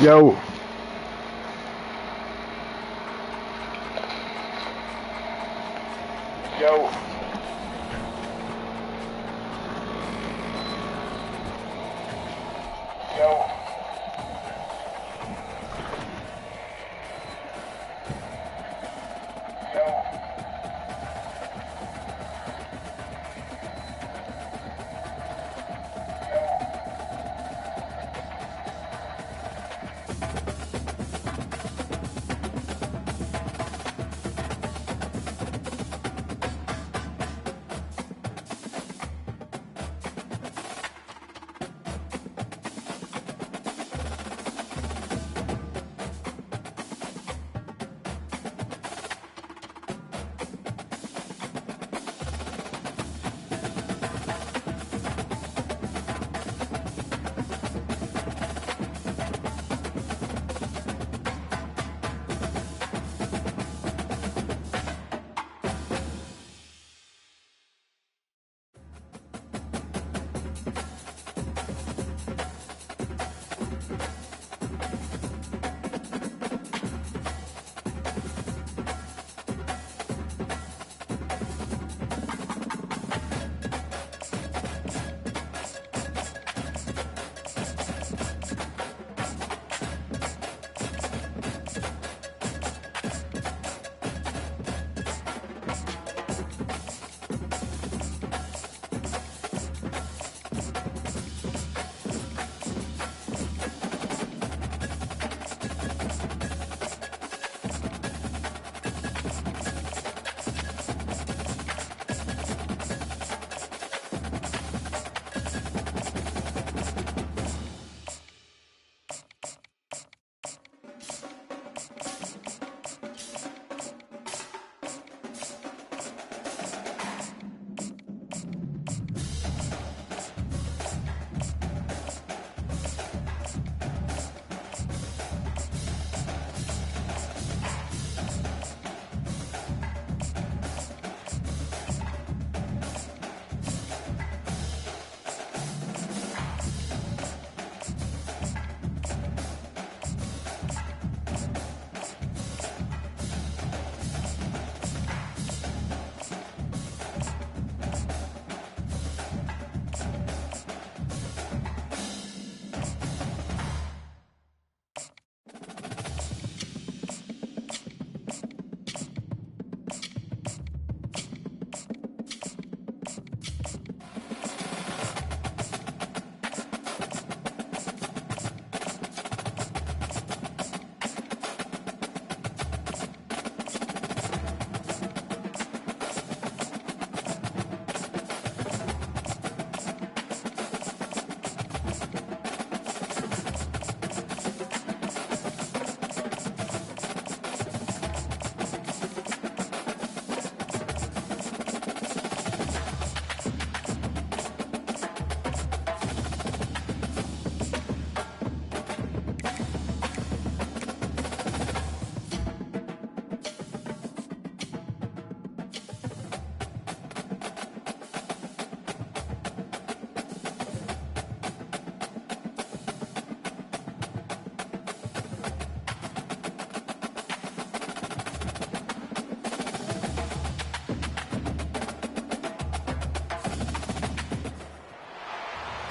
Yo. Yo. Yo.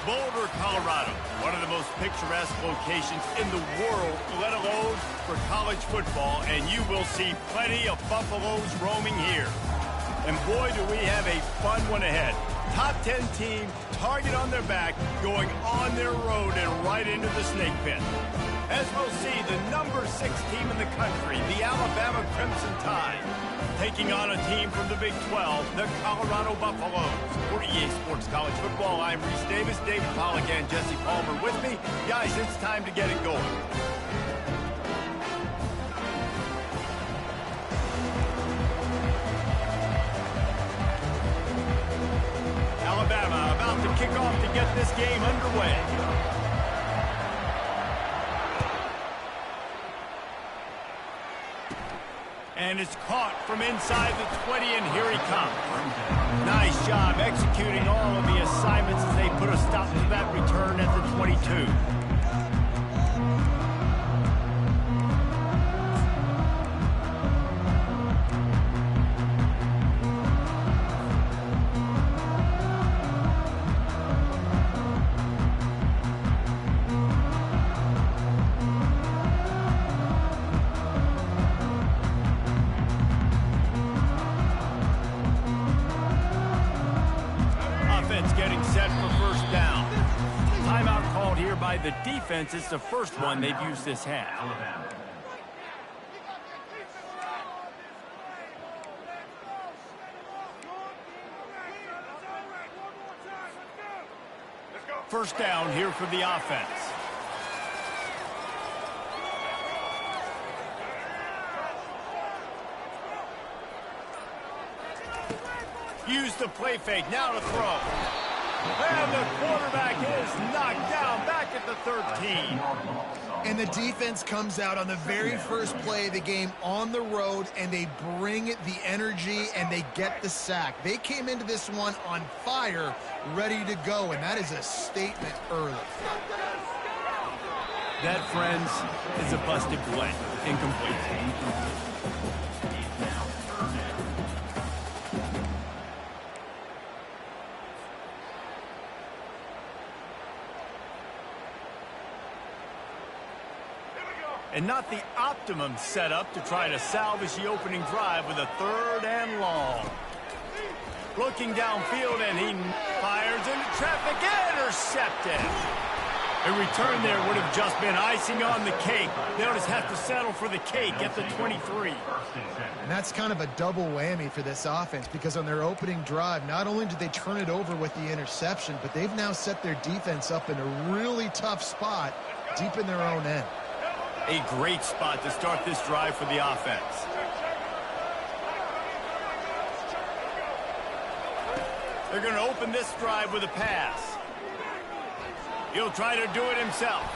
Boulder, Colorado, one of the most picturesque locations in the world, let alone for college football, and you will see plenty of Buffaloes roaming here. And boy, do we have a fun one ahead. Top 10 team, target on their back, going on their road and right into the snake pit. As we'll see, the number 6 team in the country, the Alabama Crimson Tide, taking on a team from the Big 12, the Colorado Buffaloes. For EA Sports College Football, I'm Reese Davis, David Pollack, and Jesse Palmer with me. Guys, it's time to get it going. Alabama about to kick off to get this game underway. And it's caught from inside the 20, and here he comes. Nice job executing all of the assignments as they put a stop to that return at the 22. by the defense. It's the first one they've used this half. First down here for the offense. Use the play fake, now to throw. And the quarterback is knocked down back at the 13. And the defense comes out on the very first play of the game on the road, and they bring the energy, and they get the sack. They came into this one on fire, ready to go, and that is a statement early. That, friends, is a busted play. Incomplete. And not the optimum setup to try to salvage the opening drive with a 3rd and long. Looking downfield, and he fires into traffic, intercepted. A return there would have just been icing on the cake. They'll just have to settle for the cake at the 23. And that's kind of a double whammy for this offense, because on their opening drive, not only did they turn it over with the interception, but they've now set their defense up in a really tough spot deep in their own end. A great spot to start this drive for the offense. They're going to open this drive with a pass. He'll try to do it himself.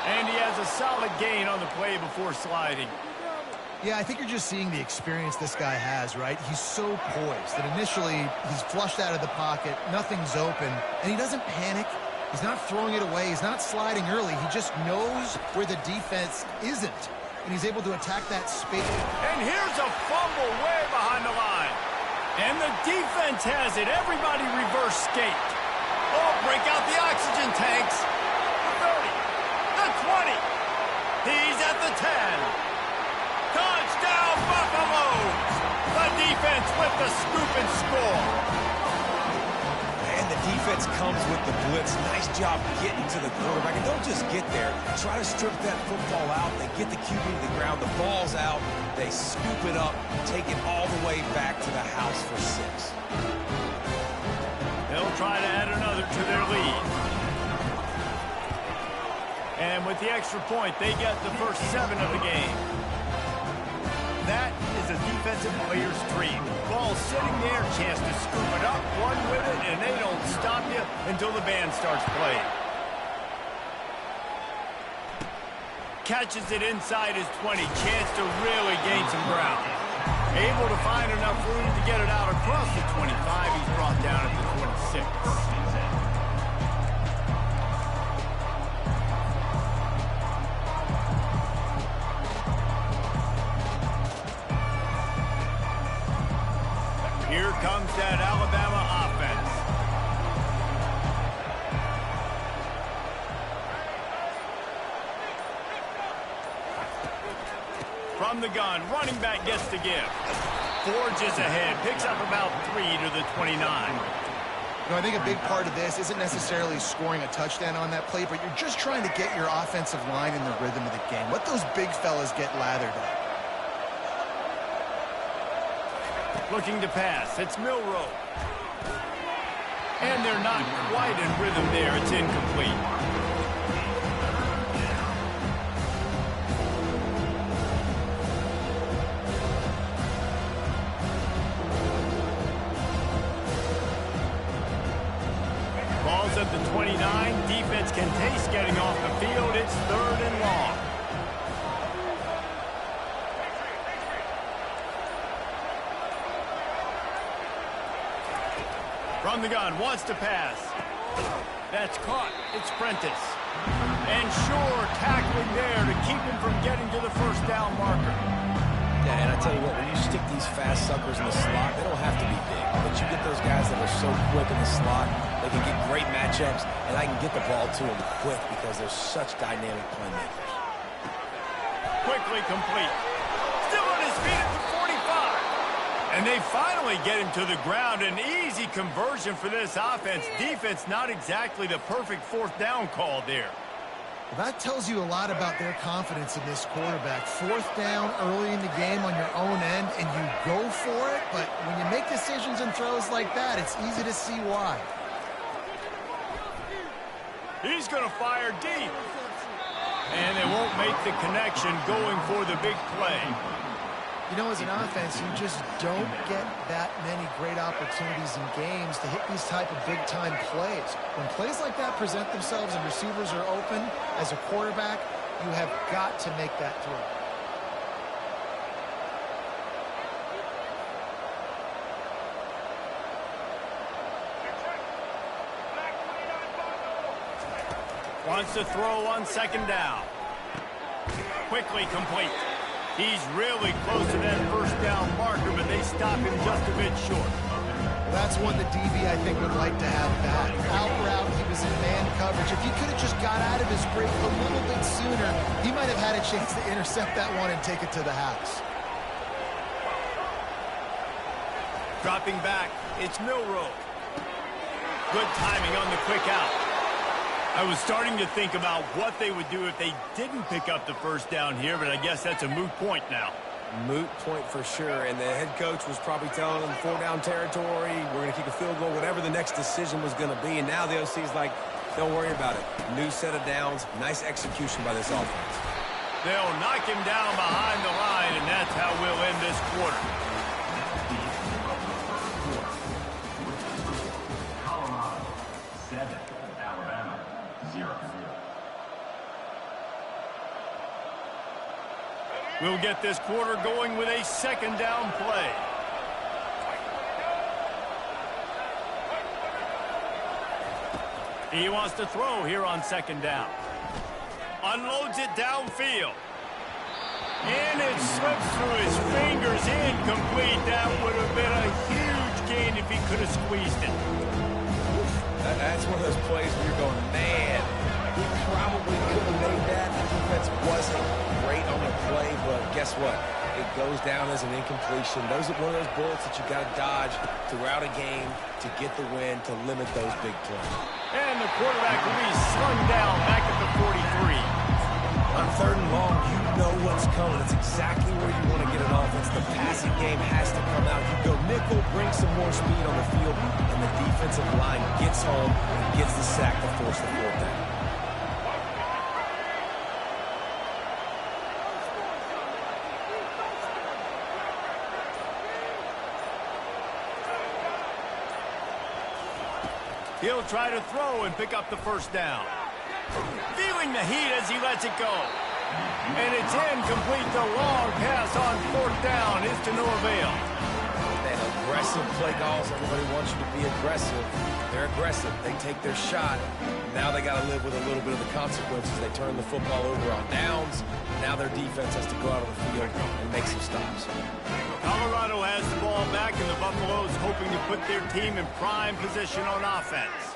And he has a solid gain on the play before sliding. Yeah, I think you're just seeing the experience this guy has, right? He's so poised that initially he's flushed out of the pocket, nothing's open, and he doesn't panic. He's not throwing it away. He's not sliding early. He just knows where the defense isn't, and he's able to attack that space. And here's a fumble way behind the line. And the defense has it. Everybody reverse skate. Oh, break out the oxygen tanks. The 30, the 20. He's at the 10. Touchdown, Buffaloes. The defense with the scoop and score. And the defense comes with the blitz. Nice job getting to the quarterback. And don't just get there. Try to strip that football out. They get the QB to the ground. The ball's out. They scoop it up, take it all the way back to the house for 6. They'll try to add another to their lead. And with the extra point, they get the first 7 of the game. That is a defensive player's dream. Ball sitting there, chance to scoop it up, run with it, and they don't stop you until the band starts playing. Catches it inside his 20, chance to really gain some ground. Able to find enough room to get it out across the 25. He's brought down at the 26. Here comes that Alabama offense. From the gun, running back gets the give. Forges ahead, picks up about 3 to the 29. You know, I think a big part of this isn't necessarily scoring a touchdown on that play, but you're just trying to get your offensive line in the rhythm of the game. Let those big fellas get lathered up. Looking to pass, it's Milroe. And they're not quite in rhythm there, it's incomplete. Ball's at the 29, defense can taste getting off the field, it's 3rd and long. From the gun, wants to pass. That's caught. It's Prentice. And sure, tackling there to keep him from getting to the first down marker. Yeah, and I tell you what, when you stick these fast suckers in the slot, they don't have to be big. But you get those guys that are so quick in the slot, they can get great matchups, and I can get the ball to them quick because they're such dynamic playmakers. Quickly complete. Still on his feet at the 45. And they finally get him to the ground. An easy conversion for this offense. Defense not exactly the perfect 4th down call there. Well, that tells you a lot about their confidence in this quarterback. Fourth down early in the game on your own end, and you go for it, but when you make decisions and throws like that, it's easy to see why. He's going to fire deep. And they won't make the connection going for the big play. You know, as an offense, you just don't get that many great opportunities in games to hit these type of big-time plays. When plays like that present themselves and receivers are open, as a quarterback, you have got to make that throw. Wants to throw on second down. Quickly complete. He's really close to that first down marker, but they stop him just a bit short. That's one the DB, I think, would like to have back. Out route, he was in man coverage. If he could have just got out of his break a little bit sooner, he might have had a chance to intercept that one and take it to the house. Dropping back, it's Milroe. Good timing on the quick out. I was starting to think about what they would do if they didn't pick up the first down here, but I guess that's a moot point now. Moot point for sure, and the head coach was probably telling them 4-down territory, we're going to kick a field goal, whatever the next decision was going to be, and now the OC's like, don't worry about it. New set of downs, nice execution by this offense. They'll knock him down behind the line, and that's how we'll end this quarter. We'll get this quarter going with a second down play. He wants to throw here on second down. Unloads it downfield. And it slips through his fingers, incomplete. That would have been a huge gain if he could have squeezed it. That's one of those plays where you're going, man, he probably could have made that. The defense wasn't great on the play, but guess what? It goes down as an incompletion. Those are one of those bullets that you got to dodge throughout a game to get the win, to limit those big plays. And the quarterback will be slung down back at the 43. On third and long, you know what's coming. It's exactly where you want to get an offense. The passing game has to come out. You go nickel, bring some more speed on the field, and the defensive line gets home and gets the sack to force the fourth down. He'll try to throw and pick up the first down. Feeling the heat as he lets it go. And it's incomplete. The long pass on fourth down is to no avail. Man, aggressive play calls. Everybody wants you to be aggressive. They're aggressive. They take their shot. Now they got to live with a little bit of the consequences. They turn the football over on downs. Now their defense has to go out on the field and make some stops. Colorado has the ball back, and the Buffaloes hoping to put their team in prime position on offense.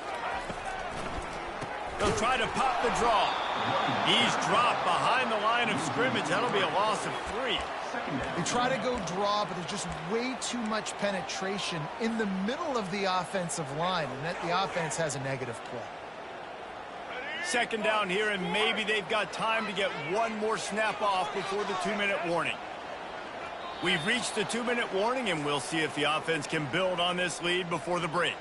They'll try to pop the draw. He's dropped behind the line of scrimmage. That'll be a loss of 3. They try to go draw, but there's just way too much penetration in the middle of the offensive line, and the offense has a negative play. Second down here, and maybe they've got time to get one more snap off before the 2-minute warning. We've reached the 2-minute warning, and we'll see if the offense can build on this lead before the break.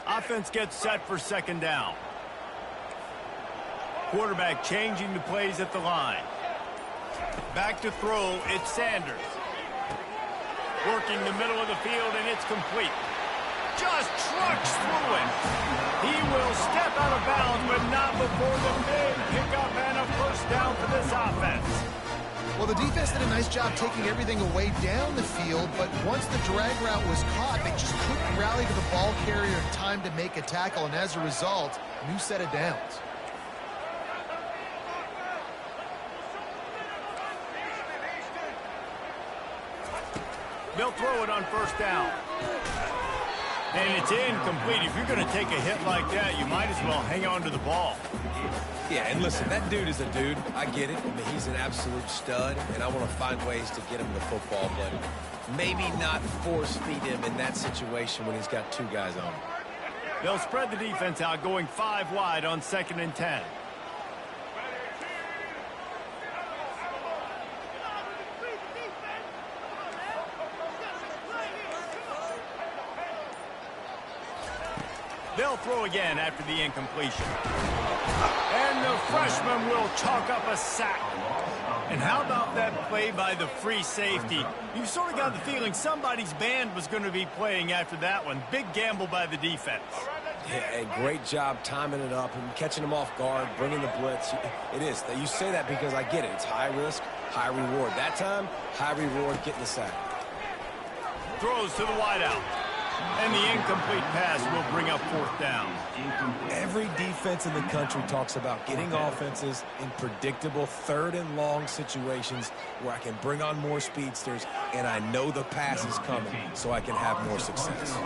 Offense gets set for second down. Quarterback changing the plays at the line. Back to throw, it's Sanders. Working the middle of the field, and it's complete. Just trucks through it. He will step out of bounds, but not before the big pickup and a first down for this offense. Well, the defense did a nice job taking everything away down the field, but once the drag route was caught, they just couldn't rally to the ball carrier in time to make a tackle, and as a result, new set of downs. They'll throw it on first down. And it's incomplete. If you're going to take a hit like that, you might as well hang on to the ball. Yeah, and listen, that dude is a dude. I get it. I mean, he's an absolute stud, and I want to find ways to get him the football, but maybe not force feed him in that situation when he's got two guys on him. They'll spread the defense out, going 5 wide on 2nd and 10. They'll throw again after the incompletion. And the freshman will chalk up a sack. And how about that play by the free safety? You sort of got the feeling somebody's band was going to be playing after that one. Big gamble by the defense. Yeah, a great job timing it up and catching them off guard, bringing the blitz. It is. You say that because I get it. It's high risk, high reward. That time, high reward, getting the sack. Throws to the wideout. And the incomplete pass will bring up 4th down. Every defense in the country talks about getting offenses in predictable 3rd and long situations where I can bring on more speedsters and I know the pass is coming so I can have more success.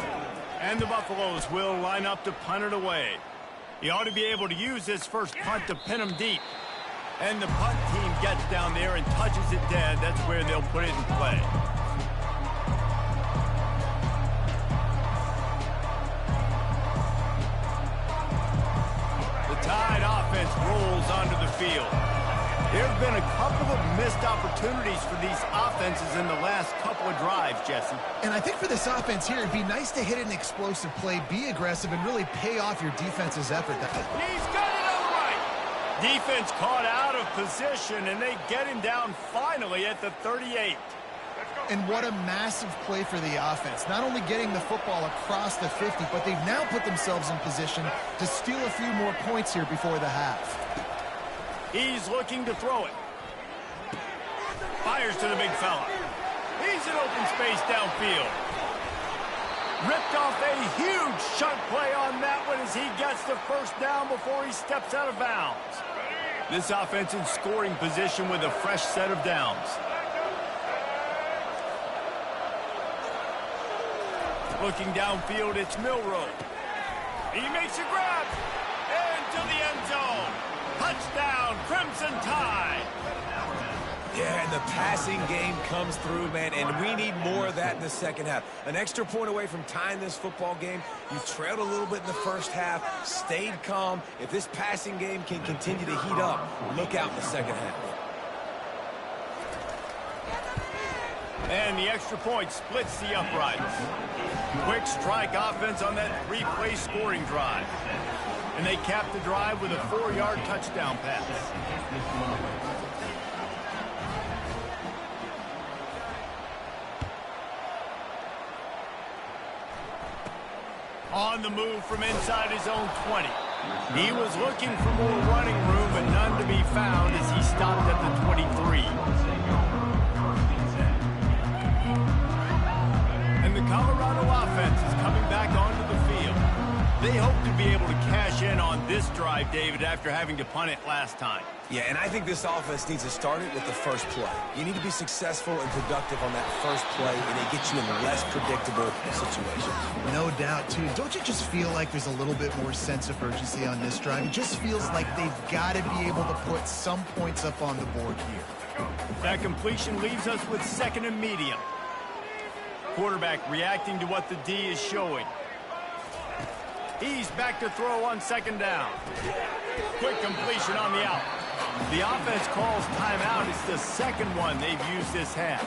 And the Buffaloes will line up to punt it away. He ought to be able to use this first punt to pin him deep. And the punt team gets down there and touches it dead. That's where they'll put it in play. Tide offense rolls onto the field. There have been a couple of missed opportunities for these offenses in the last couple of drives, Jesse. And I think for this offense here, it'd be nice to hit an explosive play, be aggressive, and really pay off your defense's effort. He's got it on the right. Defense caught out of position, and they get him down finally at the 38. And what a massive play for the offense. Not only getting the football across the 50, but they've now put themselves in position to steal a few more points here before the half. He's looking to throw it. Fires to the big fella. He's in open space downfield. Ripped off a huge chunk play on that one as he gets the first down before he steps out of bounds. This offense in scoring position with a fresh set of downs. Looking downfield, it's Milroe. He makes a grab. Into the end zone. Touchdown, Crimson Tide. Yeah, and the passing game comes through, man, and we need more of that in the second half. An extra point away from tying this football game. You trailed a little bit in the first half, stayed calm. If this passing game can continue to heat up, look out in the second half. And the extra point splits the uprights. Quick strike offense on that 3-play scoring drive. And they cap the drive with a 4-yard touchdown pass. On the move from inside his own 20. He was looking for more running room, but none to be found as he stopped at the 23. And the Colorado offense is coming back onto the field. They hope to be able to cash in on this drive, David, after having to punt it last time. Yeah, and I think this offense needs to start it with the first play. You need to be successful and productive on that first play, and it gets you in less predictable situations. No doubt, too. Don't you just feel like there's a little bit more sense of urgency on this drive? It just feels like they've got to be able to put some points up on the board here. That completion leaves us with 2nd and medium. Quarterback reacting to what the D is showing. He's back to throw on 2nd down. Quick completion on the out. The offense calls timeout. It's the second one they've used this half.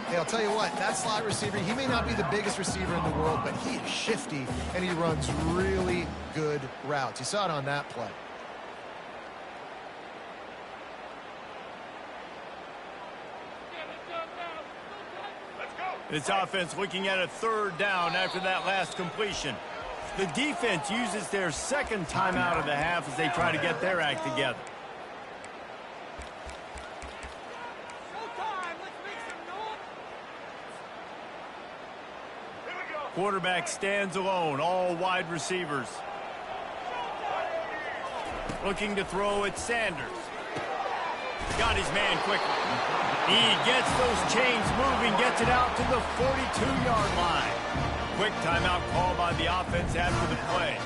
Hey, I'll tell you what, that slot receiver, he may not be the biggest receiver in the world, but he is shifty, and he runs really good routes. You saw it on that play. This offense looking at a 3rd down after that last completion. The defense uses their 2nd timeout of the half as they try to get their act together. Quarterback stands alone, all wide receivers. Looking to throw at Sanders. Got his man quickly. He gets those chains moving, gets it out to the 42-yard line. Quick timeout call by the offense after the play.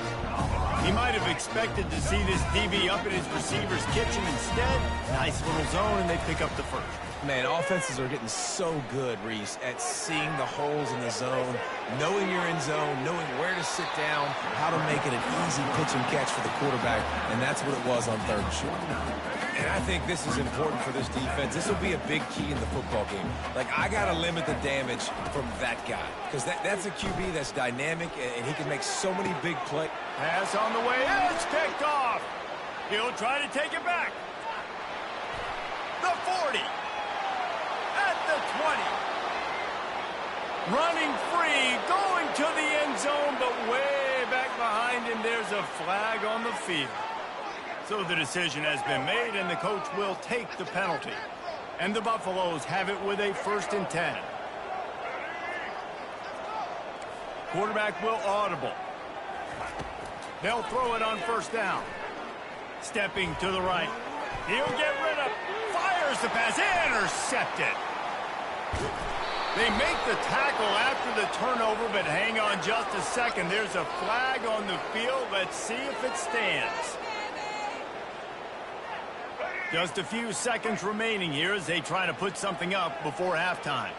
He might have expected to see this DB up in his receiver's kitchen instead. Nice little zone, and they pick up the first. Man, offenses are getting so good, Reese, at seeing the holes in the zone, knowing you're in zone, knowing where to sit down, how to make it an easy pitch and catch for the quarterback, and that's what it was on third and short. And I think this is important for this defense. This will be a big key in the football game. Like, I got to limit the damage from that guy, because that's a QB that's dynamic, and he can make so many big plays. Pass on the way, it's picked off. He'll try to take it back. The 40. At the 20. Running free, going to the end zone, but way back behind him, there's a flag on the field. So the decision has been made, and the coach will take the penalty. And the Buffaloes have it with a 1st and 10. Quarterback will audible. They'll throw it on 1st down. Stepping to the right. He'll get rid of, fires the pass, intercepted. They make the tackle after the turnover, but hang on just a second. There's a flag on the field. Let's see if it stands. Just a few seconds remaining here as they try to put something up before halftime.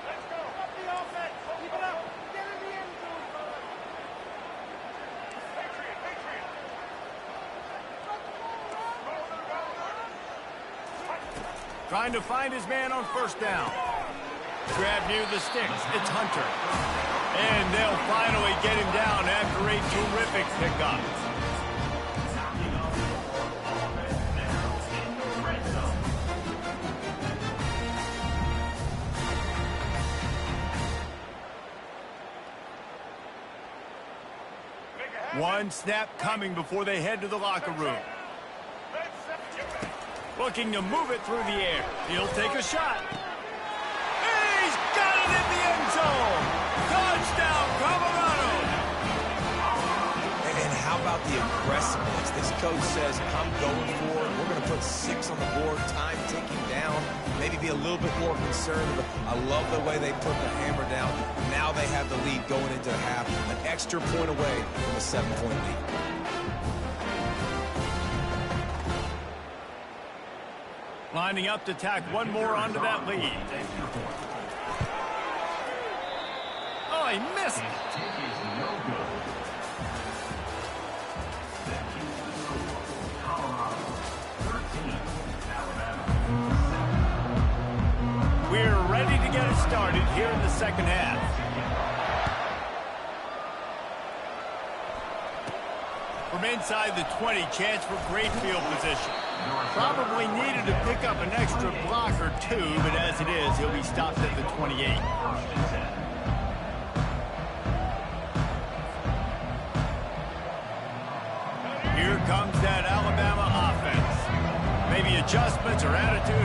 Trying to find his man on 1st down. Grab near the sticks. It's Hunter. And they'll finally get him down after a terrific pickup. One snap coming before they head to the locker room. Looking to move it through the air. He'll take a shot. He's got it in the end zone. Touchdown, Colorado. And how about the aggressiveness? This coach says, I'm going for it. We're going to put 6 on the board, time ticking down, maybe be a little bit more conservative. I love the way they put the hammer down. Now they have the lead going into the half, an extra point away from a 7-point lead. Lining up to tack one more onto that lead. Oh, he missed it. We're ready to get it started here in the second half. From inside the 20, chance for great field position. Probably needed to pick up an extra block or two, but as it is, he'll be stopped at the 28. Here comes that Alabama offense. Maybe adjustments or attitude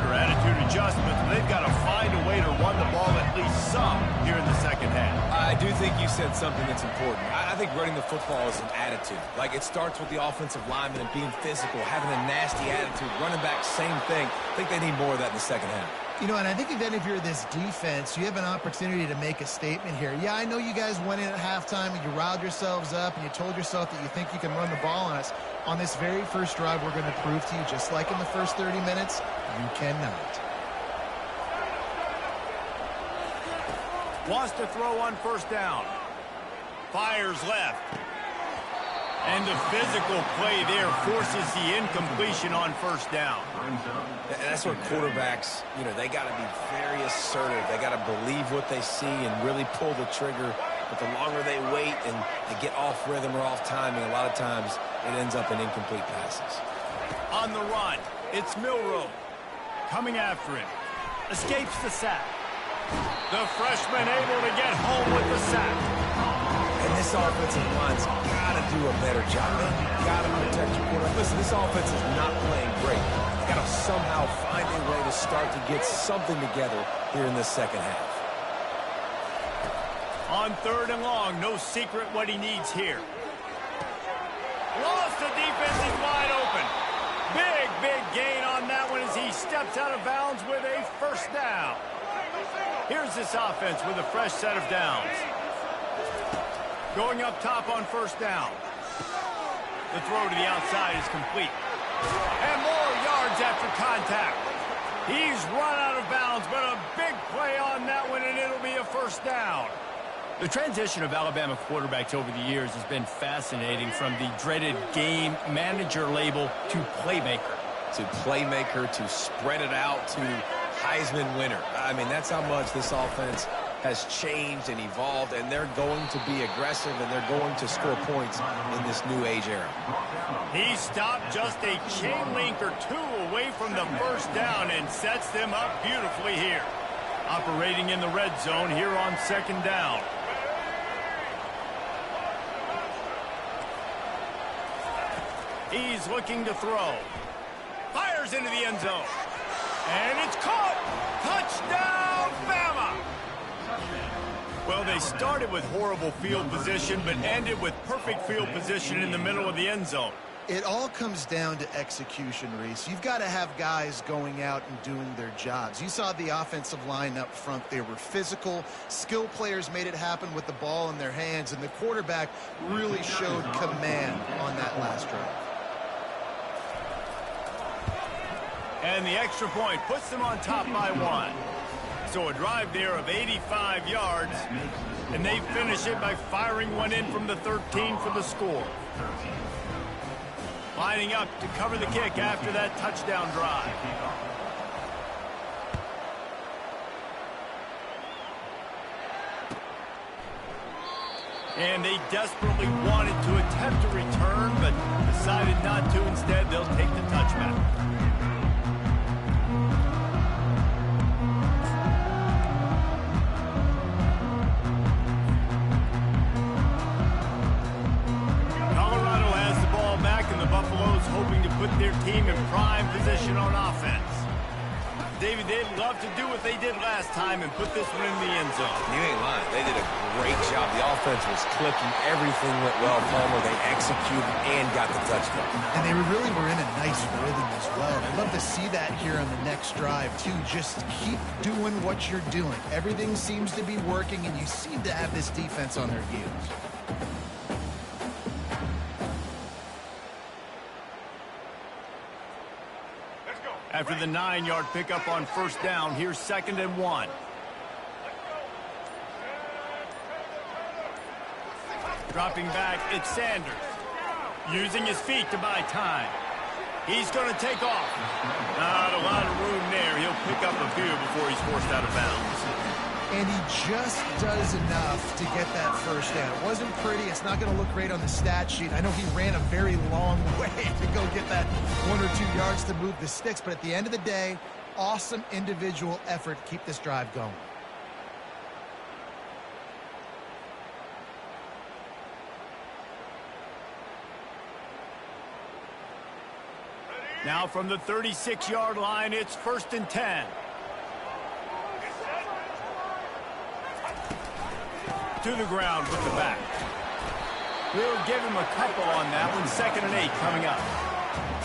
adjustments. They've got to find a way to run the ball at least some here in the second half. I do think you said something that's important. I think running the football is an attitude. Like, it starts with the offensive lineman and being physical, having a nasty attitude. Running back, same thing. I think they need more of that in the second half. You know, and I think then if you're this defense, you have an opportunity to make a statement here. Yeah, I know you guys went in at halftime and you riled yourselves up and you told yourself that you think you can run the ball on us. On this very first drive, we're going to prove to you, just like in the first 30 minutes, you cannot. Wants to throw on 1st down. Fires left. And the physical play there forces the incompletion on 1st down. And that's what quarterbacks, they got to be very assertive. They got to believe what they see and really pull the trigger. But the longer they wait and they get off rhythm or off timing, a lot of times it ends up in incomplete passes. On the run, it's Milroe. Coming after him. Escapes the sack. The freshman able to get home with the sack. And this offensive line's got to do a better job. They've got to protect your quarterback. Listen, this offense is not playing great. They got to somehow find a way to start to get something together here in the second half. On 3rd and long, no secret what he needs here. Lost the defense is wide open. Big gain on that one as he steps out of bounds with a 1st down. Here's this offense with a fresh set of downs. Going up top on first down. The throw to the outside is complete. And more yards after contact. He's run out of bounds, but a big play on that one, and it'll be a first down. The transition of Alabama quarterbacks over the years has been fascinating, from the dreaded game manager label to playmaker. To playmaker, to spread it out, to Heisman winner. I mean, that's how much this offense has changed and evolved, and they're going to be aggressive, and they're going to score points in this new age era. He stopped just a chain link or two away from the first down and sets them up beautifully here. Operating in the red zone here on second down. He's looking to throw. Fires into the end zone. And it's caught. Touchdown, Bama! Well, they started with horrible field position, but ended with perfect field position in the middle of the end zone. It all comes down to execution, Reese. You've got to have guys going out and doing their jobs. You saw the offensive line up front. They were physical. Skill players made it happen with the ball in their hands, and the quarterback really showed command on that last drive. And the extra point puts them on top by 1. So a drive there of 85 yards, and they finish it by firing one in from the 13 for the score. Lining up to cover the kick after that touchdown drive. And they desperately wanted to attempt a return, but decided not to. Instead, they'll take the touchback. Hoping to put their team in prime position on offense. David, they'd love to do what they did last time and put this one in the end zone. You ain't lying. They did a great job. The offense was clicking. Everything went well. Palmer, they executed and got the touchdown. And they really were in a nice rhythm as well. I'd love to see that here on the next drive, too. Just keep doing what you're doing. Everything seems to be working, and you seem to have this defense on their heels. After the 9-yard pickup on first down, here's 2nd and 1. Dropping back, it's Sanders. Using his feet to buy time. He's going to take off. Not a lot of room there. He'll pick up a few before he's forced out of bounds. And he just does enough to get that first down. It wasn't pretty. It's not going to look great on the stat sheet. I know he ran a very long way to go get that 1 or 2 yards to move the sticks. But at the end of the day, awesome individual effort to keep this drive going. Now from the 36-yard line, it's 1st and 10. To the ground with the back. We'll give him a couple on that one. 2nd and 8 coming up.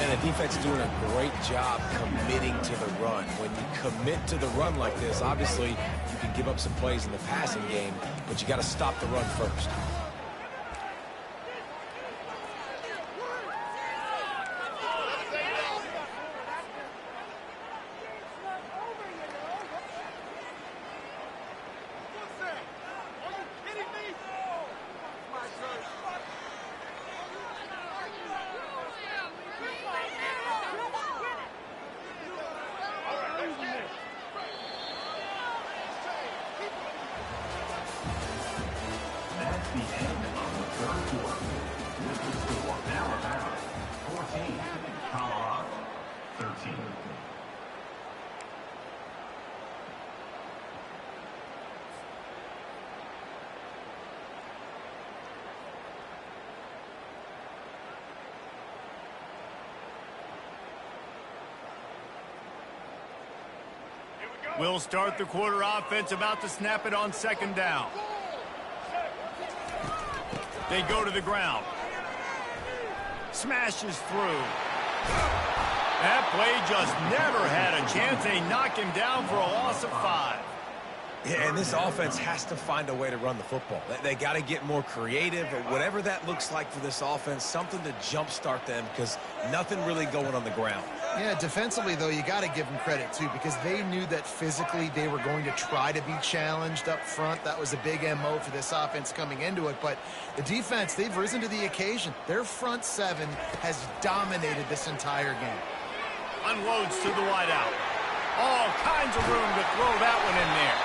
And the defense doing a great job committing to the run. When you commit to the run like this, obviously you can give up some plays in the passing game, but you got to stop the run first. We'll start the quarter offense, about to snap it on 2nd down. They go to the ground. Smashes through. That play just never had a chance. They knock him down for a loss of 5. Yeah, and this offense has to find a way to run the football. They got to get more creative, or whatever that looks like for this offense, something to jumpstart them, because nothing really going on the ground. Yeah, defensively, though, you got to give them credit, too, because they knew that physically they were going to try to be challenged up front. That was a big MO for this offense coming into it. But the defense, they've risen to the occasion. Their front seven has dominated this entire game. Unloads to the wideout. All kinds of room to throw that one in there.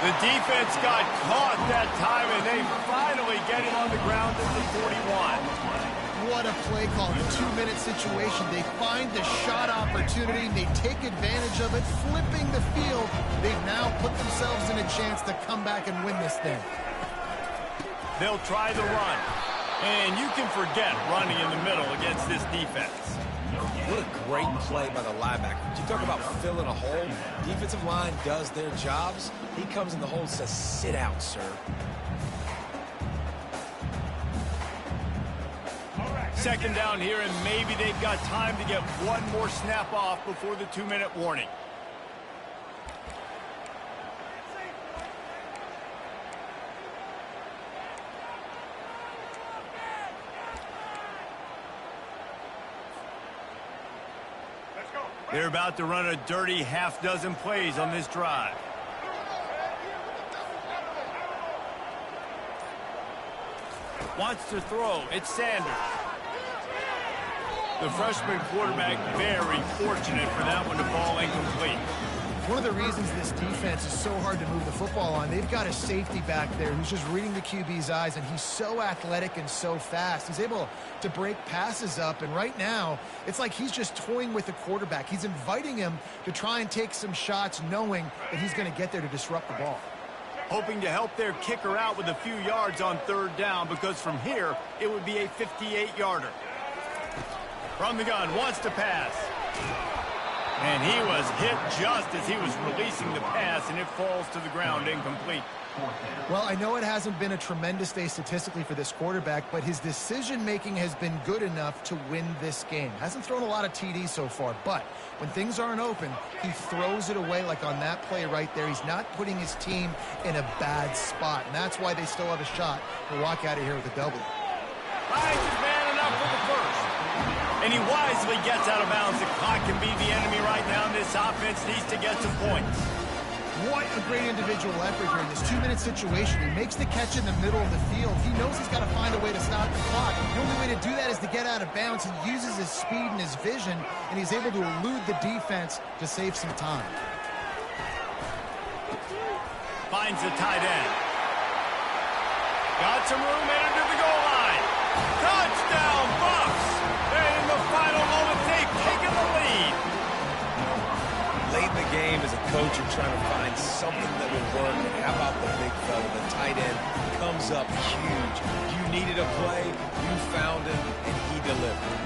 The defense got caught that time, and they finally get it on the ground at the 41. What a play call. In a 2-minute situation. They find the shot opportunity. They take advantage of it, flipping the field. They've now put themselves in a chance to come back and win this thing. They'll try the run. And you can forget running in the middle against this defense. What a great play by the linebacker. You talk about filling a hole. Defensive line does their jobs. He comes in the hole and says, sit out, sir. Second down here, and maybe they've got time to get one more snap off before the 2-minute warning. They're about to run a dirty half-dozen plays on this drive. Wants to throw. It's Sanders. The freshman quarterback very fortunate for that one to fall incomplete. One of the reasons this defense is so hard to move the football on, they've got a safety back there who's just reading the QB's eyes, and he's so athletic and so fast. He's able to break passes up, and right now, it's like he's just toying with the quarterback. He's inviting him to try and take some shots, knowing that he's going to get there to disrupt the ball. Hoping to help their kicker out with a few yards on third down, because from here, it would be a 58-yarder. From the gun, wants to pass. And he was hit just as he was releasing the pass, and it falls to the ground incomplete. Well, I know it hasn't been a tremendous day statistically for this quarterback, but his decision-making has been good enough to win this game. Hasn't thrown a lot of TDs so far, but when things aren't open, he throws it away like on that play right there. He's not putting his team in a bad spot, and that's why they still have a shot to walk out of here with a W. Finds his man enough for the first. And he wisely gets out of bounds. The clock can be the enemy right now, and this offense needs to get some points. What a great individual effort here in this 2-minute situation. He makes the catch in the middle of the field. He knows he's got to find a way to stop the clock. The only way to do that is to get out of bounds. He uses his speed and his vision, and he's able to elude the defense to save some time. Finds the tight end. Got some room, headed to the goal line. Touchdown, Bucks! And in the final moments, they've taken the lead. Late in the game, as a coach, you're trying to find something that will work. And how about the big fella, the tight end, comes up huge. You needed a play, you found him, and he delivered.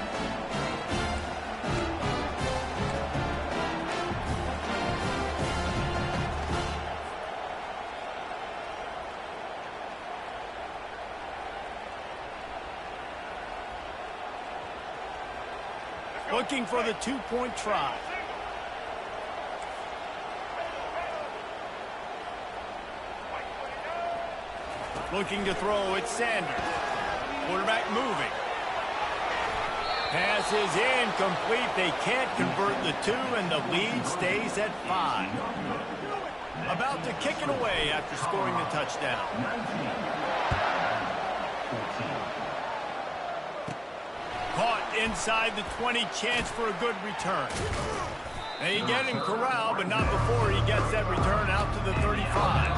Looking for the two-point try. Looking to throw, it's Sanders. Quarterback moving. Pass is incomplete. They can't convert the two, and the lead stays at 5. About to kick it away after scoring the touchdown. Caught inside the 20, chance for a good return. They get him corralled, but not before he gets that return out to the 35.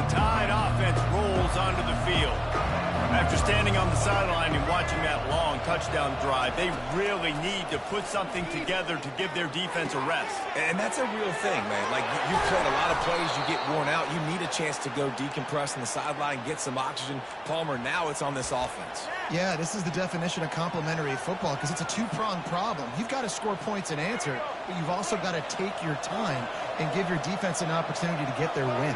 Tide offense rolls onto the field. After standing on the sideline and watching that long touchdown drive, they really need to put something together to give their defense a rest. And that's a real thing, man. Like, you played a lot of plays, you get worn out, you need a chance to go decompress on the sideline, get some oxygen. Palmer, now it's on this offense. Yeah, this is the definition of complementary football, because it's a two-pronged problem. You've got to score points and answer, but you've also got to take your time and give your defense an opportunity to get their win.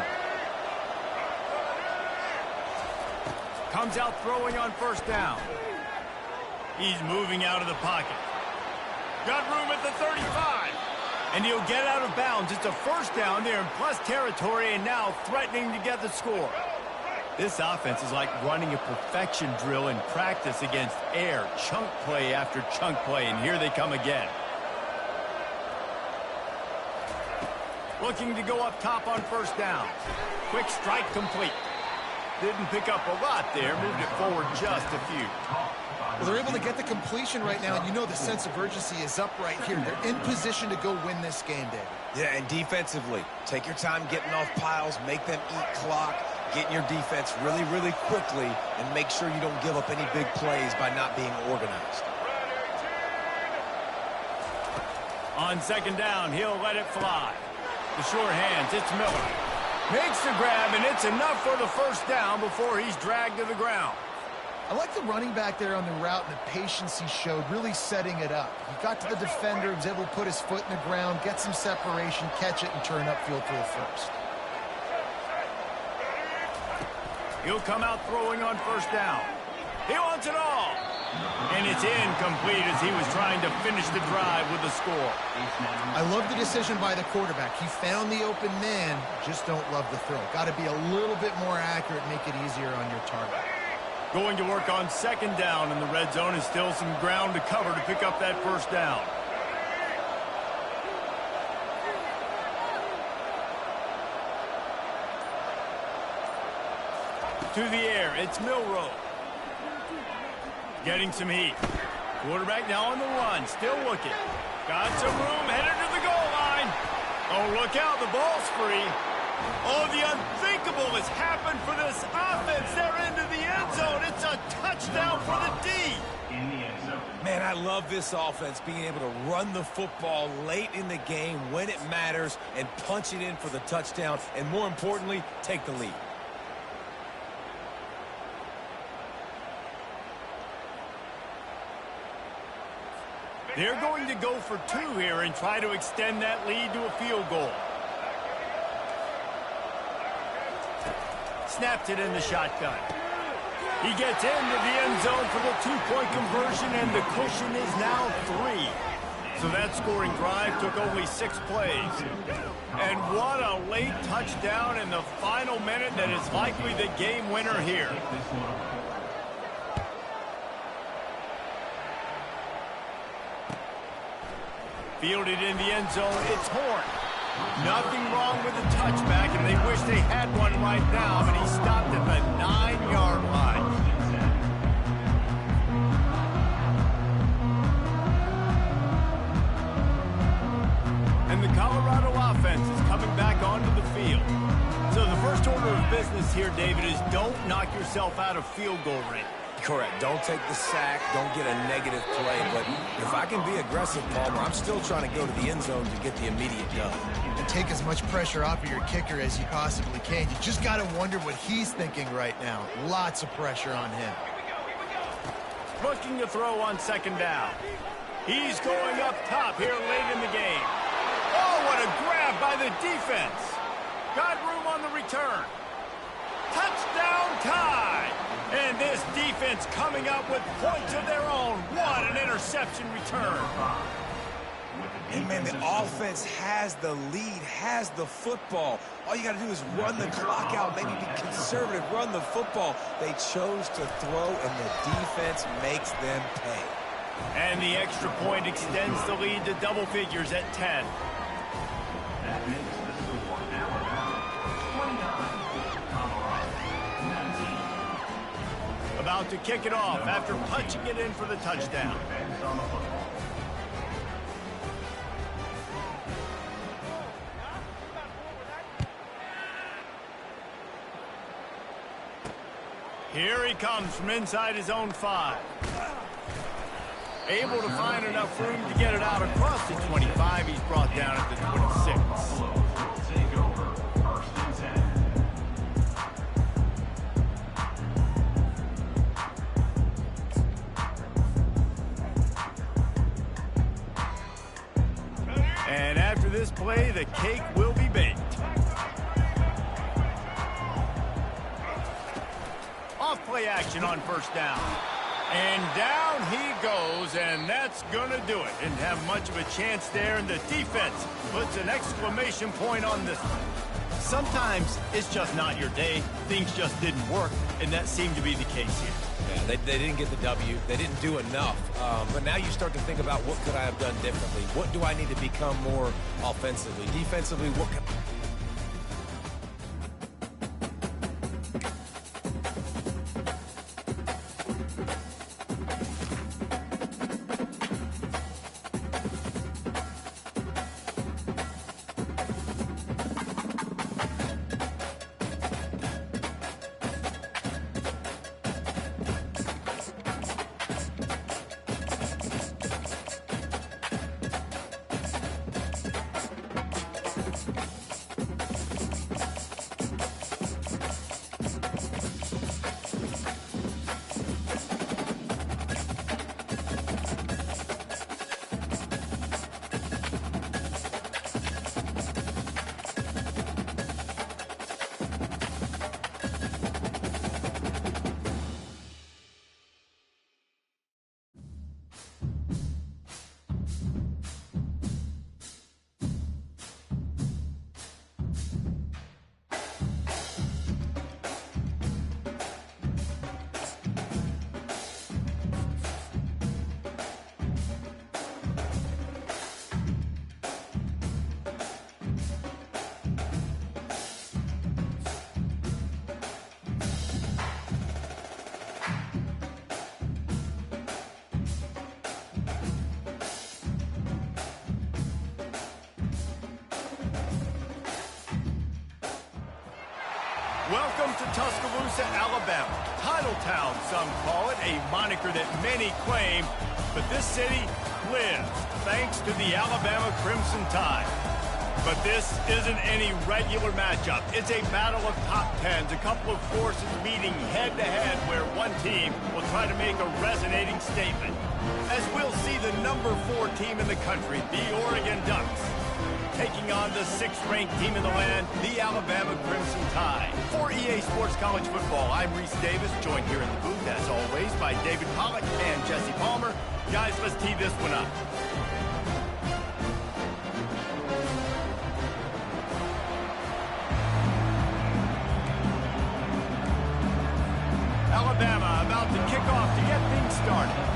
Comes out throwing on first down. He's moving out of the pocket. Got room at the 35. And he'll get out of bounds. It's a first down there in plus territory and now threatening to get the score. This offense is like running a perfection drill in practice against air. Chunk play after chunk play, and here they come again. Looking to go up top on first down. Quick strike complete. Didn't pick up a lot there. Moved it forward just a few. Well, they're able to get the completion right now, and you know the sense of urgency is up right here. They're in position to go win this game, David. Yeah, and defensively, take your time getting off piles, make them eat clock, get in your defense really, really quickly, and make sure you don't give up any big plays by not being organized. On second down, he'll let it fly. The short hands, it's Miller. Makes the grab, and it's enough for the first down before he's dragged to the ground. I like the running back there on the route and the patience he showed, really setting it up. He got to the defender, was able to put his foot in the ground, get some separation, catch it, and turn upfield for the first. He'll come out throwing on first down. He wants it all. And it's incomplete as he was trying to finish the drive with the score. I love the decision by the quarterback. He found the open man, just don't love the throw. Got to be a little bit more accurate, make it easier on your target. Going to work on second down in the red zone, and still some ground to cover to pick up that first down. To the air, it's Milroe. Getting some heat. Quarterback now on the run, still looking. Got some room, headed to the goal line. Oh, look out, the ball's free. Oh, the unthinkable has happened for this offense. They're into the end zone. It's a touchdown for the D. Man, I love this offense, being able to run the football late in the game when it matters and punch it in for the touchdown, and more importantly, take the lead. They're going to go for two here and try to extend that lead to a field goal. Snapped it in the shotgun. He gets into the end zone for the two-point conversion, and the cushion is now 3. So that scoring drive took only 6 plays. And what a late touchdown in the final minute that is likely the game winner here. Fielded in the end zone, it's Horn. Nothing wrong with the touchback, and they wish they had one right now, but he stopped at the 9-yard line. And the Colorado offense is coming back onto the field. So the first order of business here, David, is don't knock yourself out of field goal range. Correct. Don't take the sack. Don't get a negative play. But if I can be aggressive, Palmer, I'm still trying to go to the end zone to get the immediate dub. And take as much pressure off of your kicker as you possibly can. You just got to wonder what he's thinking right now. Lots of pressure on him. Looking to throw on second down. He's going up top here late in the game. Oh, what a grab by the defense. Got room on the return. Touchdown tie. And this defense coming up with points of their own. What an interception return. And, man, the offense has the lead, has the football. All you got to do is run the clock out, maybe be conservative, run the football. They chose to throw, and the defense makes them pay. And the extra point extends the lead to double figures at 10. That makes the score now 29, About to kick it off after punching it in for the touchdown. Here he comes from inside his own 5. Able to find enough room to get it out across the 25. He's brought down at the 26. take over first and 10. And after this play, the cake will be baked. Off play action on first down. And down he goes, and that's going to do it. Didn't have much of a chance there, and the defense puts an exclamation point on this one. Sometimes it's just not your day. Things just didn't work, and that seemed to be the case here. Yeah, they didn't get the W. They didn't do enough. But now you start to think about what could I have done differently? What do I need to become more offensively? Defensively, what can... Welcome to Tuscaloosa, Alabama. Titletown, some call it, a moniker that many claim, but this city lives thanks to the Alabama Crimson Tide. But this isn't any regular matchup. It's a battle of top tens, a couple of forces meeting head-to-head where one team will try to make a resonating statement. As we'll see the number 4 team in the country, the Oregon Ducks, taking on the 6th-ranked team in the land, the Alabama Crimson Tide. For EA Sports College Football, I'm Reese Davis, joined here in the booth, as always, by David Pollack and Jesse Palmer. Guys, let's tee this one up. Alabama about to kick off to get things started.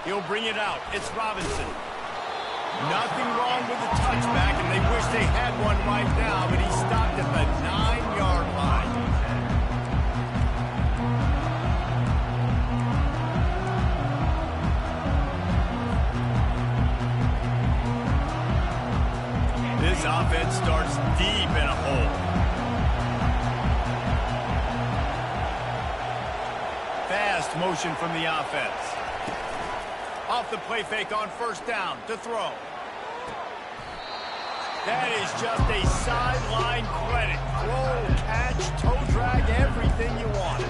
He'll bring it out. It's Robinson. Nothing wrong with the touchback, and they wish they had one right now, but he stopped at the 9-yard line. This offense starts deep in a hole. Fast motion from the offense. Off the play fake on first down to throw. That is just a sideline credit. Throw, catch, toe drag, everything you want.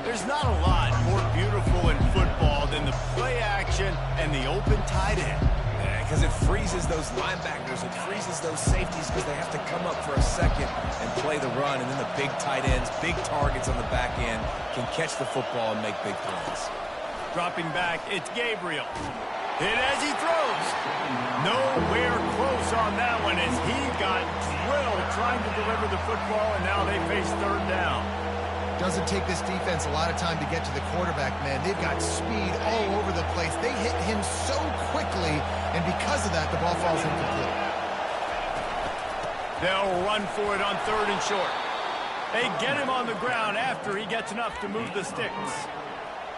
There's not a lot more beautiful in football than the play action and the open tight end. Because it freezes those linebackers, it freezes those safeties because they have to come up for a second and play the run, and then the big tight ends, big targets on the back end can catch the football and make big plays. Dropping back, it's Gabriel. Hit as he throws. Nowhere close on that one as he got drilled trying to deliver the football, and now they face third down. Doesn't take this defense a lot of time to get to the quarterback, man. They've got speed all over the place. They hit him so quickly, and because of that, the ball falls incomplete. They'll run for it on third and short. They get him on the ground after he gets enough to move the sticks.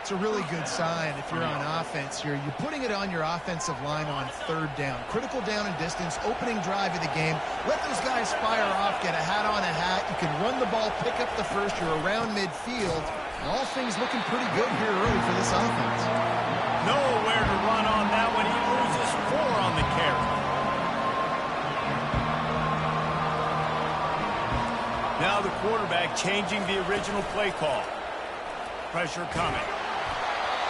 It's a really good sign if you're on offense here. You're putting it on your offensive line on third down. Critical down and distance, opening drive of the game. Let those guys fire off, get a hat on a hat. You can run the ball, pick up the first. You're around midfield. All things looking pretty good here early for this offense. Nowhere to run on that one. He loses 4 on the carry. Now the quarterback changing the original play call. Pressure coming.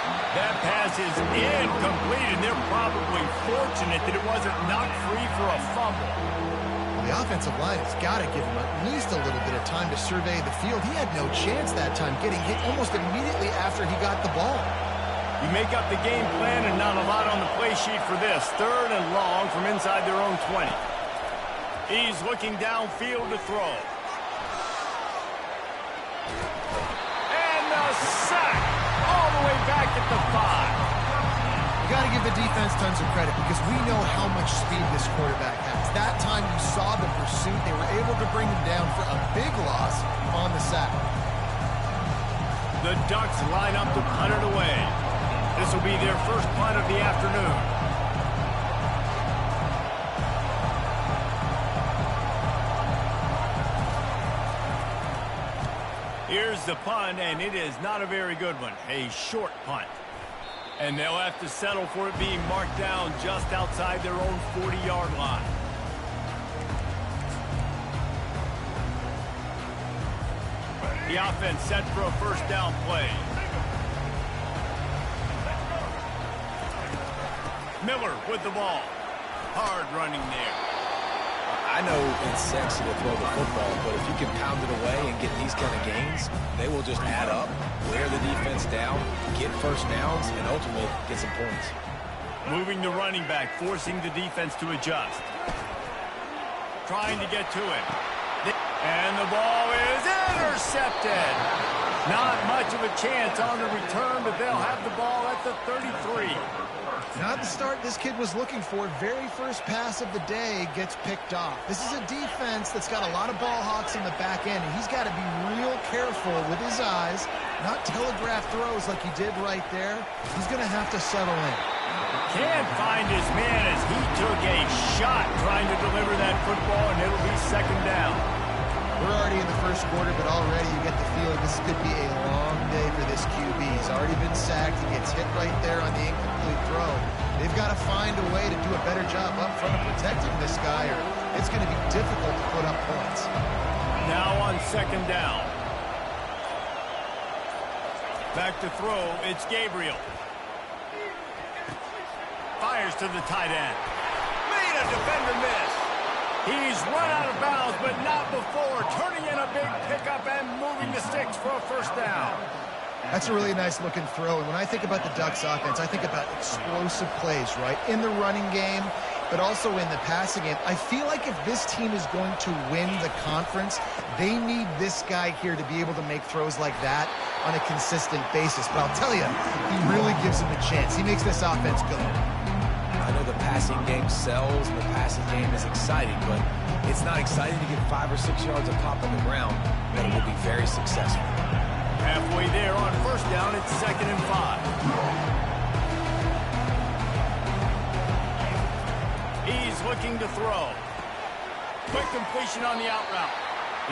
That pass is incomplete, and they're probably fortunate that it wasn't knocked free for a fumble. The offensive line has got to give him at least a little bit of time to survey the field. He had no chance that time, getting hit almost immediately after he got the ball. You make up the game plan and not a lot on the play sheet for this. 3rd and long from inside their own 20. He's looking downfield to throw. And a sack all the way back at the 5. You got to give the defense tons of credit because we know how much speed this quarterback has. That time you saw the pursuit. They were able to bring him down for a big loss on the sack. The Ducks line up to punt it away. This will be their first punt of the afternoon. Here's the punt, and it is not a very good one. A short punt. And they'll have to settle for it being marked down just outside their own 40-yard line. The offense set for a first down play. Miller with the ball. Hard running there. I know it's sexy to throw the football, but if you can pound it away and get these kind of gains, they will just add up, wear the defense down, get first downs, and ultimately get some points. Moving the running back, forcing the defense to adjust. Trying to get to it. And the ball is intercepted. Not much of a chance on the return, but they'll have the ball at the 33. Not the start this kid was looking for. Very first pass of the day gets picked off. This is a defense that's got a lot of ball hawks in the back end, and he's got to be real careful with his eyes, not telegraph throws like he did right there. He's going to have to settle in. Can't find his man as he took a shot trying to deliver that football, and it'll be second down. We're already in the first quarter, but already you get the feeling this could be a long day for this QB. He's already been sacked. He gets hit right there on the incomplete throw. They've got to find a way to do a better job up front of protecting this guy, or it's going to be difficult to put up points. Now on second down. Back to throw, it's Gabriel. Fires to the tight end. Made a defender miss. He's run out of bounds, but not before turning in a big pickup and moving the sticks for a first down. That's a really nice looking throw. And when I think about the Ducks offense, I think about explosive plays, right? In the running game, but also in the passing game. I feel like if this team is going to win the conference, they need this guy here to be able to make throws like that on a consistent basis. But I'll tell you, he really gives them a chance. He makes this offense go. I know the passing game sells, and the passing game is exciting, but it's not exciting to get 5 or 6 yards of pop on the ground, but it will be very successful. Halfway there on first down, it's 2nd and 5. He's looking to throw. Quick completion on the out route.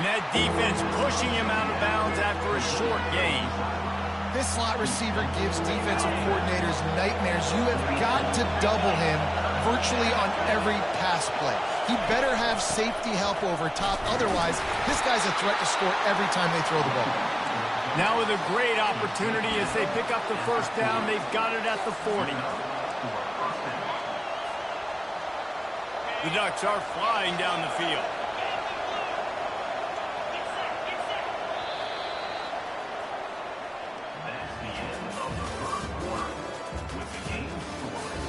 And that defense pushing him out of bounds after a short gain. This slot receiver gives defensive coordinators nightmares. You have got to double him virtually on every pass play. He better have safety help over top. Otherwise, this guy's a threat to score every time they throw the ball. Now with a great opportunity as they pick up the first down, they've got it at the 40. The Ducks are flying down the field. That's the end of the first quarter with the game scored.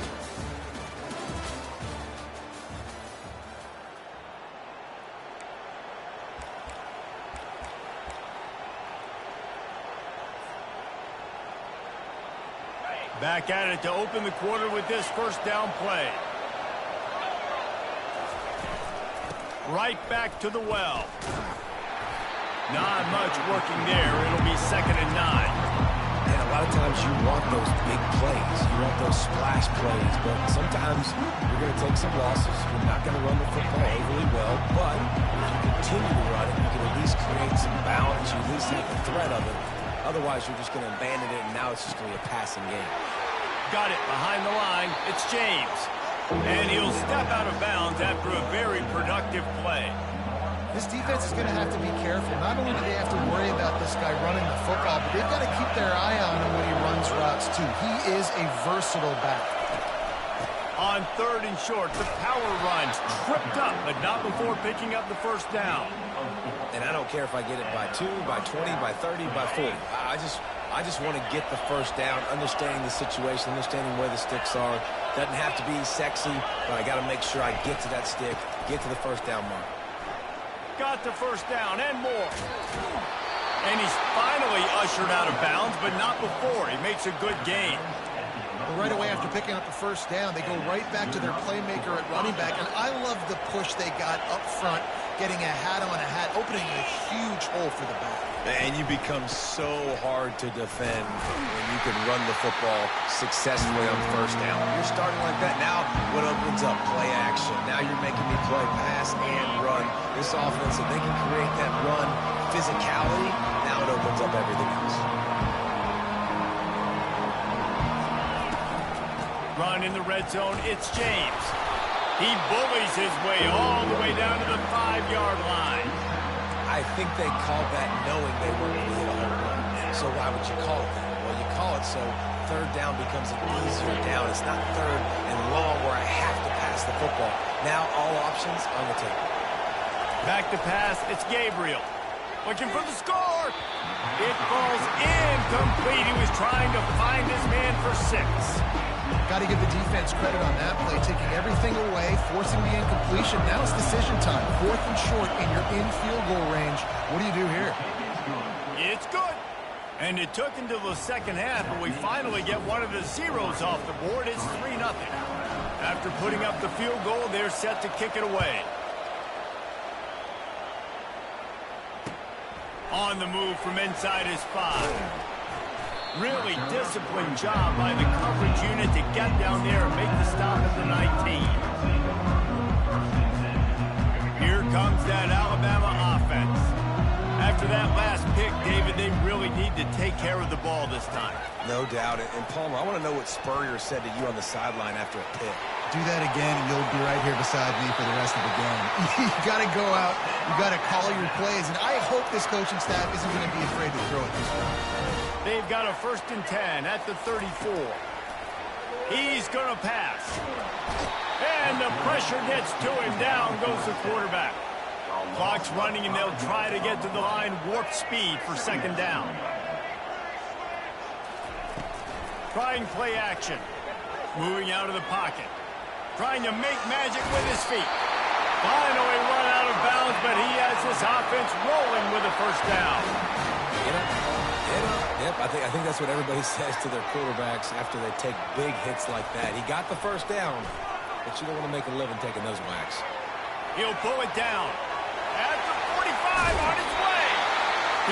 Back at it to open the quarter with this first down play. Right back to the well. Not much working there. It'll be 2nd and 9. And a lot of times you want those big plays. You want those splash plays. But sometimes you're going to take some losses. You're not going to run the football overly well. But if you continue to run it, you can at least create some balance. You at least have the threat of it. Otherwise, you're just going to abandon it, and now it's just going to be a passing game. Got it behind the line. It's James. And he'll step out of bounds after a very productive play. This defense is going to have to be careful. Not only do they have to worry about this guy running the football, but they've got to keep their eye on him when he runs routes, too. He is a versatile back. On 3rd and short, the power run tripped up, but not before picking up the first down. And I don't care if I get it by 2, by 20, by 30, by 40. I just want to get the first down, understanding the situation, understanding where the sticks are. Doesn't have to be sexy, but I got to make sure I get to that stick, get to the first down mark. Got the first down and more. And he's finally ushered out of bounds, but not before. He makes a good gain. Well, right away after picking up the first down, they go right back to their playmaker at running back. And I love the push they got up front, getting a hat on a hat, opening a huge hole for the back. And you become so hard to defend when you can run the football successfully on first down. You're starting like that. Now what opens up? Play action. Now you're making me play pass and run. This offense, if they can create that run physicality, now it opens up everything else. Run in the red zone, it's James. He bullies his way all the way down to the 5-yard line. I think they called that knowing they weren't going to hit a home run. So why would you call it that? Well, you call it so 3rd down becomes an easier down. It's not 3rd and long where I have to pass the football. Now all options on the table. Back to pass, it's Gabriel. Looking for the score. It falls incomplete. He was trying to find his man for 6. Got to give the defense credit on that play, taking everything away, forcing the incompletion. Now it's decision time. 4th and short, and you're in field goal range. What do you do here? It's good. And it took until the second half, but we finally get one of the zeros off the board. It's 3-0. After putting up the field goal, they're set to kick it away. On the move from inside his 5. Really disciplined job by the coverage unit to get down there and make the stop at the 19. Here comes that Alabama offense. After that last pick, David, they really need to take care of the ball this time. No doubt. And Palmer, I want to know what Spurrier said to you on the sideline after a pick. Do that again, and you'll be right here beside me for the rest of the game. You got to go out. You got to call your plays, and I hope this coaching staff isn't going to be afraid to throw it this way. They've got a 1st and 10 at the 34. He's going to pass. And the pressure gets to him. Down goes the quarterback. Clock's running, and they'll try to get to the line warp speed for 2nd down. Trying play action. Moving out of the pocket. Trying to make magic with his feet. Finally run out of bounds, but he has this offense rolling with a 1st down. Get up. Get up. Yep, I think that's what everybody says to their quarterbacks after they take big hits like that. He got the 1st down, but you don't want to make a living taking those whacks. He'll pull it down. At the 45, on its way.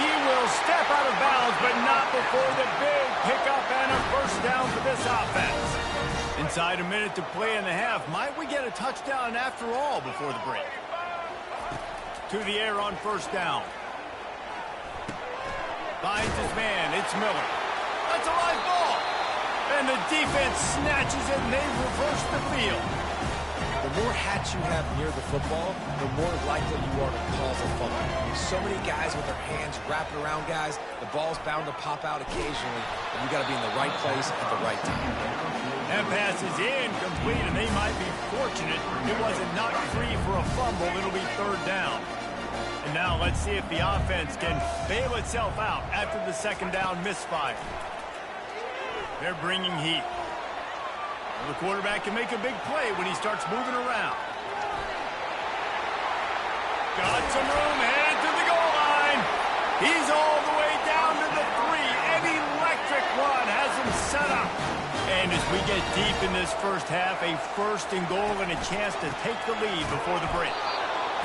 He will step out of bounds, but not before the big pickup and a 1st down for this offense. Inside a minute to play in the half. Might we get a touchdown after all before the break? To the air on 1st down. Finds his man. It's Miller. That's a live ball. And the defense snatches it, and they reverse the field. The more hats you have near the football, the more likely you are to cause a fumble. So many guys with their hands wrapping around guys, the ball's bound to pop out occasionally, and you got to be in the right place at the right time. That pass is incomplete, and they might be fortunate it wasn't knocked free for a fumble. It'll be 3rd down. And now let's see if the offense can bail itself out after the 2nd down misfire. They're bringing heat. The quarterback can make a big play when he starts moving around. Got some room, headed to the goal line. He's all the way down to the 3. An electric run has him set up. And as we get deep in this first half, a 1st and goal and a chance to take the lead before the break.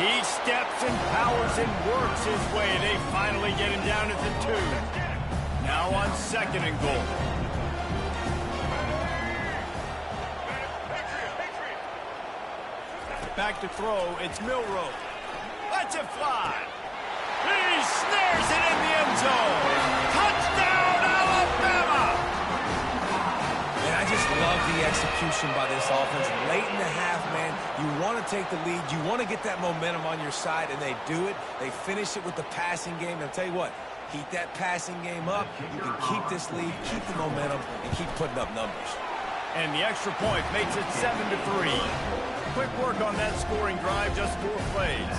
He steps and powers and works his way. They finally get him down at the 2. Now on 2nd and goal. Back to throw, it's Milroe. Lets it fly. He snares it in the end zone. Touchdown, Alabama! And I just love the execution by this offense. Late in the half, man, you want to take the lead. You want to get that momentum on your side, and they do it. They finish it with the passing game. And I'll tell you what, keep that passing game up. You can keep this lead, keep the momentum, and keep putting up numbers. And the extra point makes it 7-3. Quick work on that scoring drive, just 4 plays.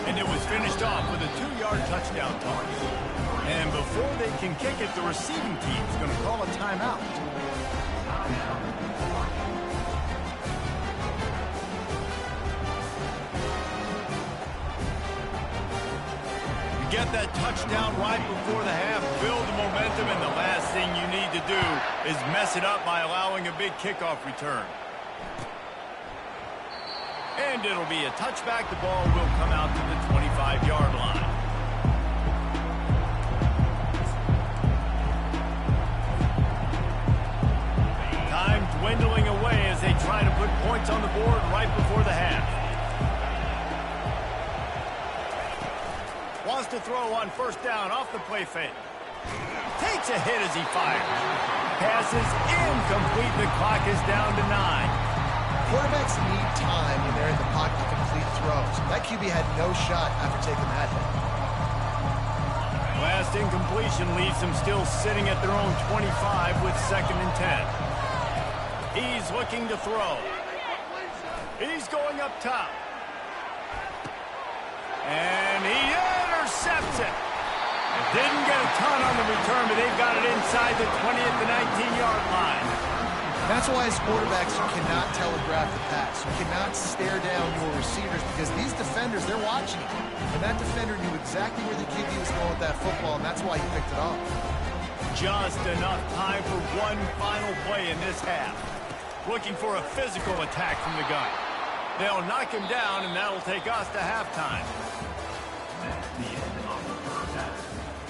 And it was finished off with a 2-yard touchdown toss. And before they can kick it, the receiving team's going to call a timeout. Get that touchdown right before the half, build the momentum, and the last thing you need to do is mess it up by allowing a big kickoff return. And it'll be a touchback. The ball will come out to the 25-yard line. Time dwindling away as they try to put points on the board right before the half. Wants to throw on first down off the play fake. Takes a hit as he fires. Passes incomplete. The clock is down to 9. Quarterbacks need time when they're in the pocket to complete throws. That QB had no shot after taking that hit. Last incompletion leaves them still sitting at their own 25 with 2nd and 10. He's looking to throw. He's going up top. And he intercepts it. Didn't get a ton on the return, but they've got it inside the 20 at the 19-yard line. That's why as quarterbacks you cannot telegraph the pass. You cannot stare down your receivers because these defenders, they're watching you. And that defender knew exactly where the QB was going with that football, and that's why he picked it off. Just enough time for one final play in this half. Looking for a physical attack from the gun. They'll knock him down, and that'll take us to halftime. That's the end of the first half.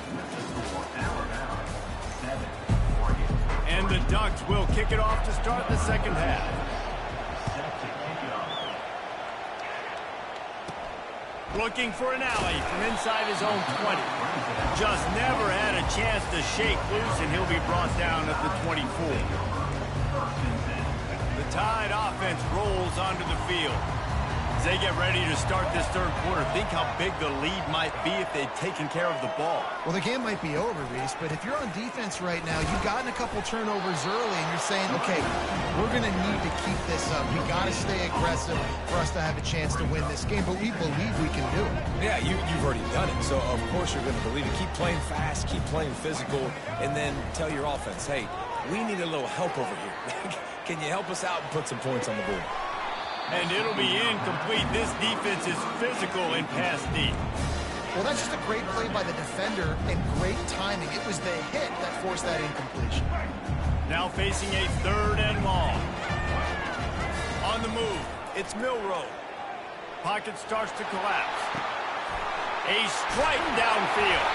With the score now around 7-4. And the Ducks will kick it off to start the second half. Set to kick it off. Looking for an alley from inside his own 20. Just never had a chance to shake loose, and he'll be brought down at the 24. The Tide offense rolls onto the field. As they get ready to start this third quarter, think how big the lead might be if they'd taken care of the ball. Well, the game might be over, Reese, but if you're on defense right now, you've gotten a couple turnovers early, and you're saying, okay, we're going to need to keep this up. We got to stay aggressive for us to have a chance to win this game, but we believe we can do it. Yeah, you've already done it, so of course you're going to believe it. Keep playing fast, keep playing physical, and then tell your offense, hey, we need a little help over here. Can you help us out and put some points on the board? And it'll be incomplete. This defense is physical in pass deep. Well, that's just a great play by the defender and great timing. It was the hit that forced that incompletion. Now facing a 3rd and long. On the move, it's Milroe. Pocket starts to collapse. A strike downfield.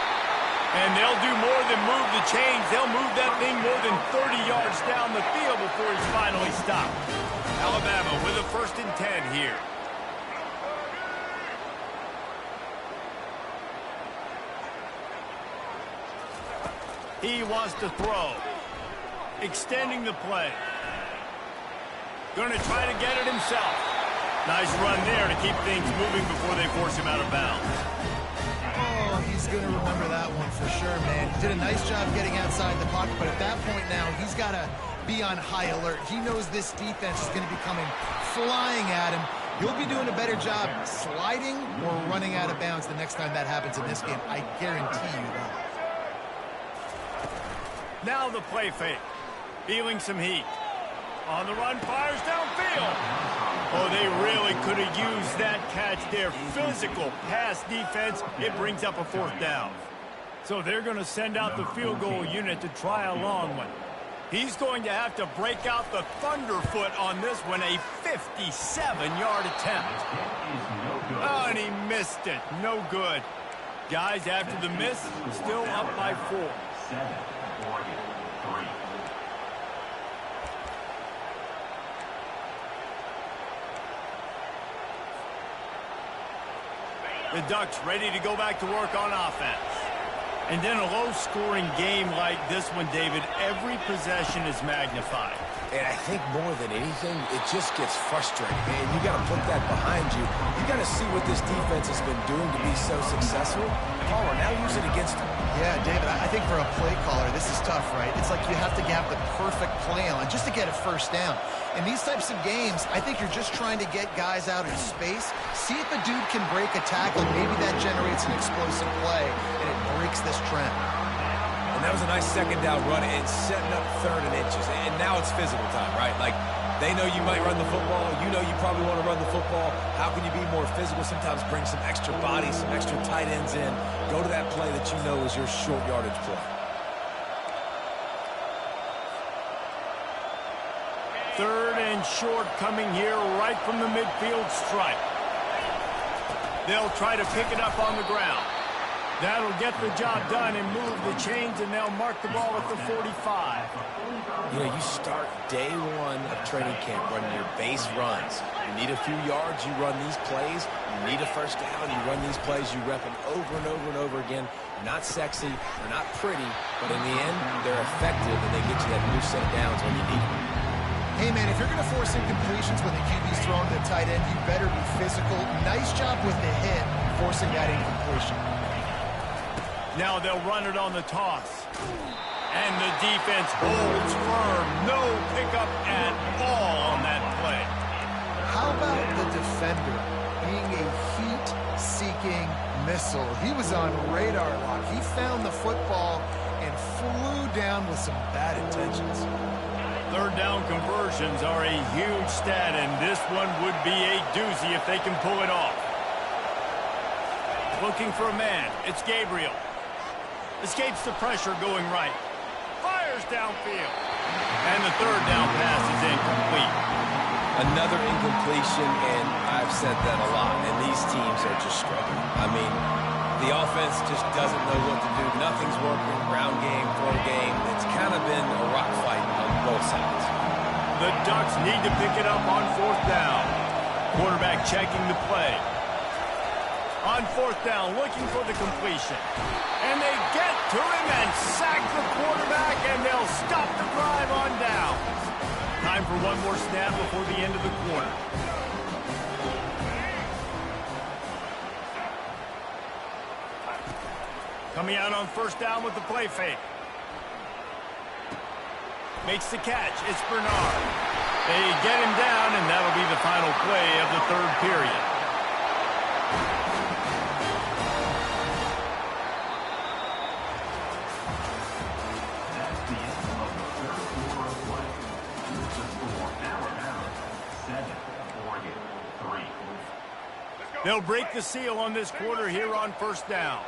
And they'll do more than move the chains. They'll move that thing more than 30 yards down the field before he's finally stopped. Alabama with a 1st and 10 here. He wants to throw. Extending the play. Going to try to get it himself. Nice run there to keep things moving before they force him out of bounds. Oh, he's going to remember that one for sure, man. He did a nice job getting outside the pocket, but at that point now, he's got to be on high alert. He knows this defense is going to be coming flying at him. He'll be doing a better job sliding or running out of bounds the next time that happens in this game. I guarantee you that. Now the play fake. Feeling some heat. On the run, fires downfield. Oh, they really could have used that catch there. Physical pass defense. It brings up a 4th down. So they're going to send out the field goal unit to try a long one. He's going to have to break out the thunderfoot on this one, a 57-yard attempt. Oh, and he missed it. No good. Guys, after the miss, still up by 4. 7-3. The Ducks ready to go back to work on offense. And in a low-scoring game like this one, David, every possession is magnified. And I think more than anything, it just gets frustrating. And you got to put that behind you. You got to see what this defense has been doing to be so successful. Caller, now use it against him. Yeah, David, I think for a play caller, this is tough, right? It's like you have to have the perfect play on just to get a first down. In these types of games, I think you're just trying to get guys out in space, see if a dude can break a tackle. Maybe that generates an explosive play, and it breaks this trend. And that was a nice second down run and setting up 3rd and inches. And now it's physical time, right? Like, they know you might run the football. You know you probably want to run the football. How can you be more physical? Sometimes bring some extra bodies, some extra tight ends in. Go to that play that you know is your short yardage play. 3rd and short coming here right from the midfield stripe. They'll try to pick it up on the ground. That'll get the job done and move the chains, and they'll mark the ball at the 45. You know, you start day 1 of training camp running your base runs. You need a few yards, you run these plays. You need a first down, you run these plays. You rep them over and over and over again. They're not sexy, they're not pretty, but in the end, they're effective, and they get you that new set of downs when you need them. Hey, man, if you're going to force incompletions when the QB's throwing to the tight end, you better be physical. Nice job with the hit, forcing that incompletion. Now they'll run it on the toss. And the defense holds firm. No pickup at all on that play. How about the defender being a heat-seeking missile? He was on radar lock. He found the football and flew down with some bad intentions. 3rd down conversions are a huge stat, and this one would be a doozy if they can pull it off. Looking for a man. It's Gabriel. Escapes the pressure going right. Fires downfield. And the 3rd down pass is incomplete. Another incompletion, and I've said that a lot, and these teams are just struggling. I mean, the offense just doesn't know what to do. Nothing's working. Ground game, throw game. It's kind of been a rock fight on both sides. The Ducks need to pick it up on 4th down. Quarterback checking the play. On 4th down, looking for the completion. And they get to him and sack the quarterback, and they'll stop the drive on down. Time for one more snap before the end of the quarter. Coming out on 1st down with the play fake. Makes the catch. It's Bernard. They get him down, and that'll be the final play of the 3rd period. They'll break the seal on this quarter here on 1st down.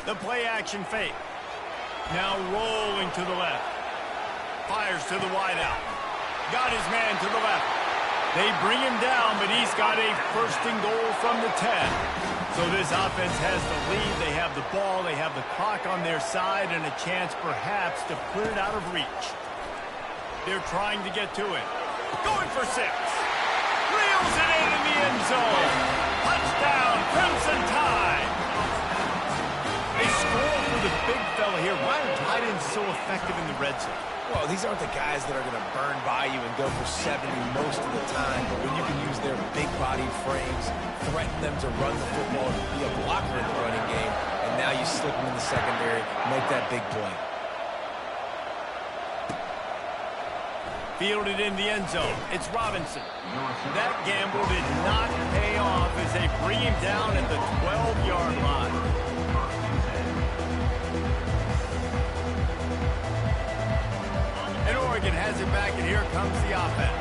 The play action fake. Now rolling to the left. Fires to the wideout. Got his man to the left. They bring him down, but he's got a 1st and goal from the 10. So this offense has the lead. They have the ball. They have the clock on their side and a chance perhaps to put it out of reach. They're trying to get to it. Going for 6. Reels it in the end zone. Touchdown, Crimson Tide. They score for the big fella here. Why are tight ends so effective in the red zone? Well, these aren't the guys that are going to burn by you and go for 70 most of the time. But when you can use their big-bodied frames, threaten them to run the football, be a blocker in the running game, and now you slip them in the secondary, make that big play. Fielded in the end zone. It's Robinson. That gamble did not pay off as they bring him down at the 12-yard line. And Oregon has it back, and here comes the offense.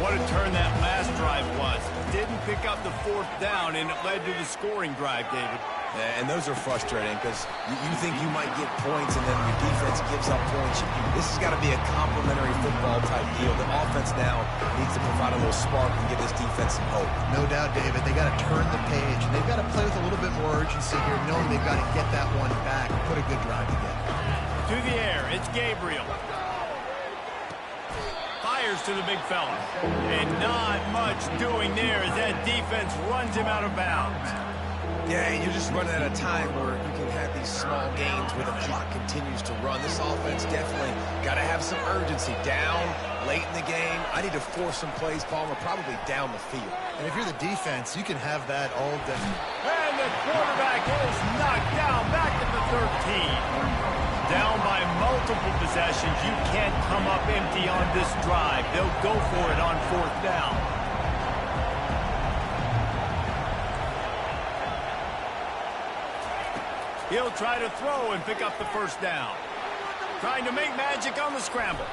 What a turn that last drive was. Didn't pick up the 4th down, and it led to the scoring drive, David. And those are frustrating because you think you might get points and then your defense gives up points. This has got to be a complementary football type deal. The offense now needs to provide a little spark and give this defense some hope. No doubt, David. They got to turn the page, and they've got to play with a little bit more urgency here, knowing they've got to get that one back, put a good drive together. To the air, it's Gabriel. Fires to the big fella. And not much doing there as that defense runs him out of bounds. Yeah, and you're just running out of time where you can have these small gains where the clock continues to run. This offense definitely got to have some urgency. Down late in the game, I need to force some plays, Palmer, probably down the field. And if you're the defense, you can have that all day. And the quarterback is knocked down back at the 13. Down by multiple possessions. You can't come up empty on this drive. They'll go for it on 4th down. He'll try to throw and pick up the 1st down. Trying to make magic on the scramble.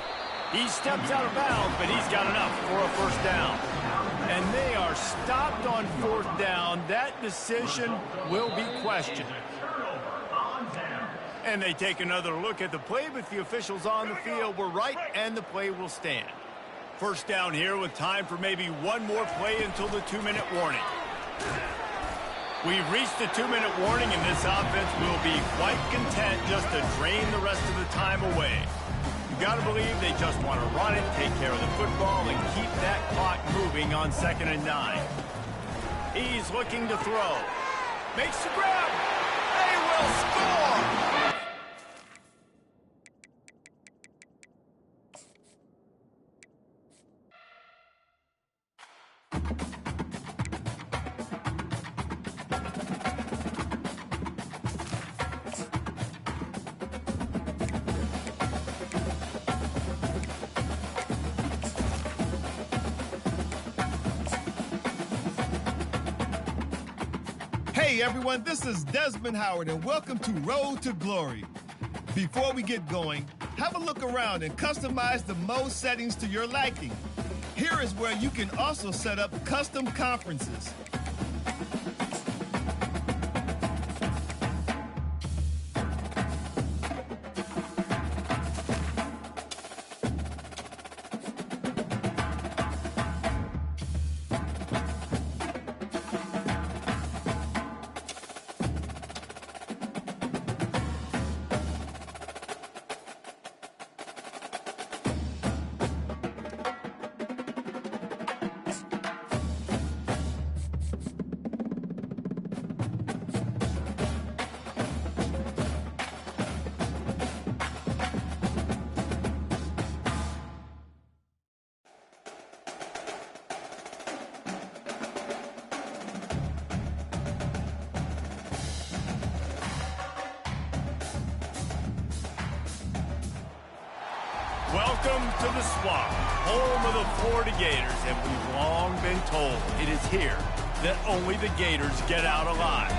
He steps out of bounds, but he's got enough for a 1st down. And they are stopped on 4th down. That decision will be questioned. And they take another look at the play, but the officials on the field were right, and the play will stand. 1st down here with time for maybe one more play until the 2-minute warning. We've reached the 2-minute warning, and this offense will be quite content just to drain the rest of the time away. You got to believe they just want to run it, take care of the football, and keep that clock moving on 2nd and 9. He's looking to throw. Makes the grab. They will score! Hey everyone, this is Desmond Howard and welcome to Road to Glory. Before we get going, have a look around and customize the mode settings to your liking. Here is where you can also set up custom conferences. Welcome to the Swamp, home of the Florida Gators, and we've long been told it is here that only the Gators get out alive.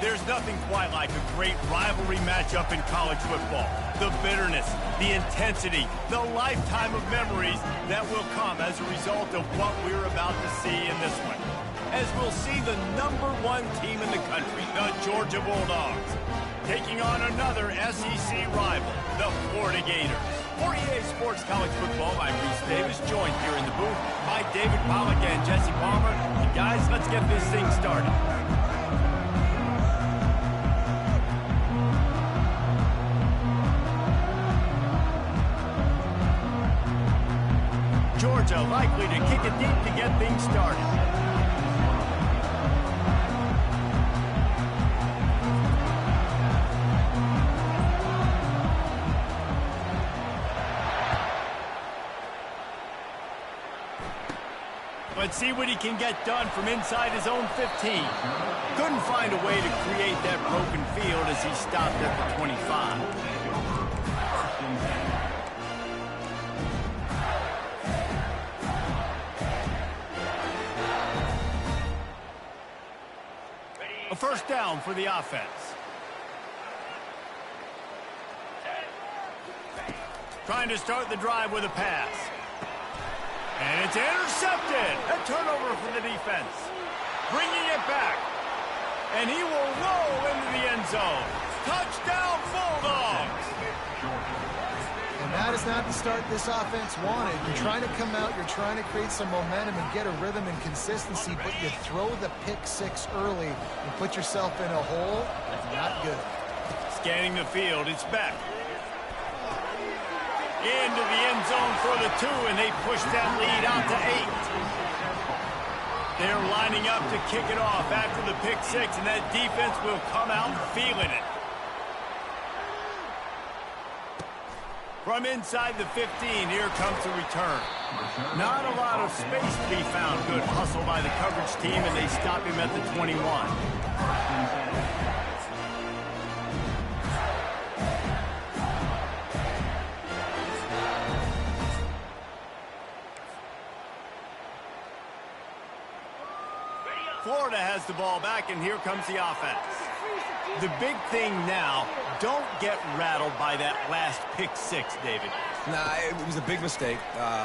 There's nothing quite like a great rivalry matchup in college football. The bitterness, the intensity, the lifetime of memories that will come as a result of what we're about to see in this one. As we'll see the #1 team in the country, the Georgia Bulldogs, taking on another SEC rival, the Florida Gators. For EA Sports College Football, I'm Reese Davis, joined here in the booth by David Pollack and Jesse Palmer. And guys, let's get this thing started. Georgia likely to kick it deep to get things started. Let's see what he can get done from inside his own 15. Couldn't find a way to create that broken field as he stopped at the 25. A 1st down for the offense. Trying to start the drive with a pass. And it's intercepted. A turnover for the defense. Bringing it back. And he will roll into the end zone. Touchdown, Bulldogs. And that is not the start this offense wanted. You're trying to come out, you're trying to create some momentum and get a rhythm and consistency, but you throw the pick 6 early and put yourself in a hole. That's not good. Scanning the field, it's back. Into the end zone for the 2, and they push that lead out to 8. They're lining up to kick it off after the pick six, and that defense will come out feeling it. From inside the 15, here comes the return. Not a lot of space to be found. Good hustle by the coverage team, and they stop him at the 21. Florida has the ball back, and here comes the offense. The big thing now, don't get rattled by that last pick six, David. Nah, it was a big mistake.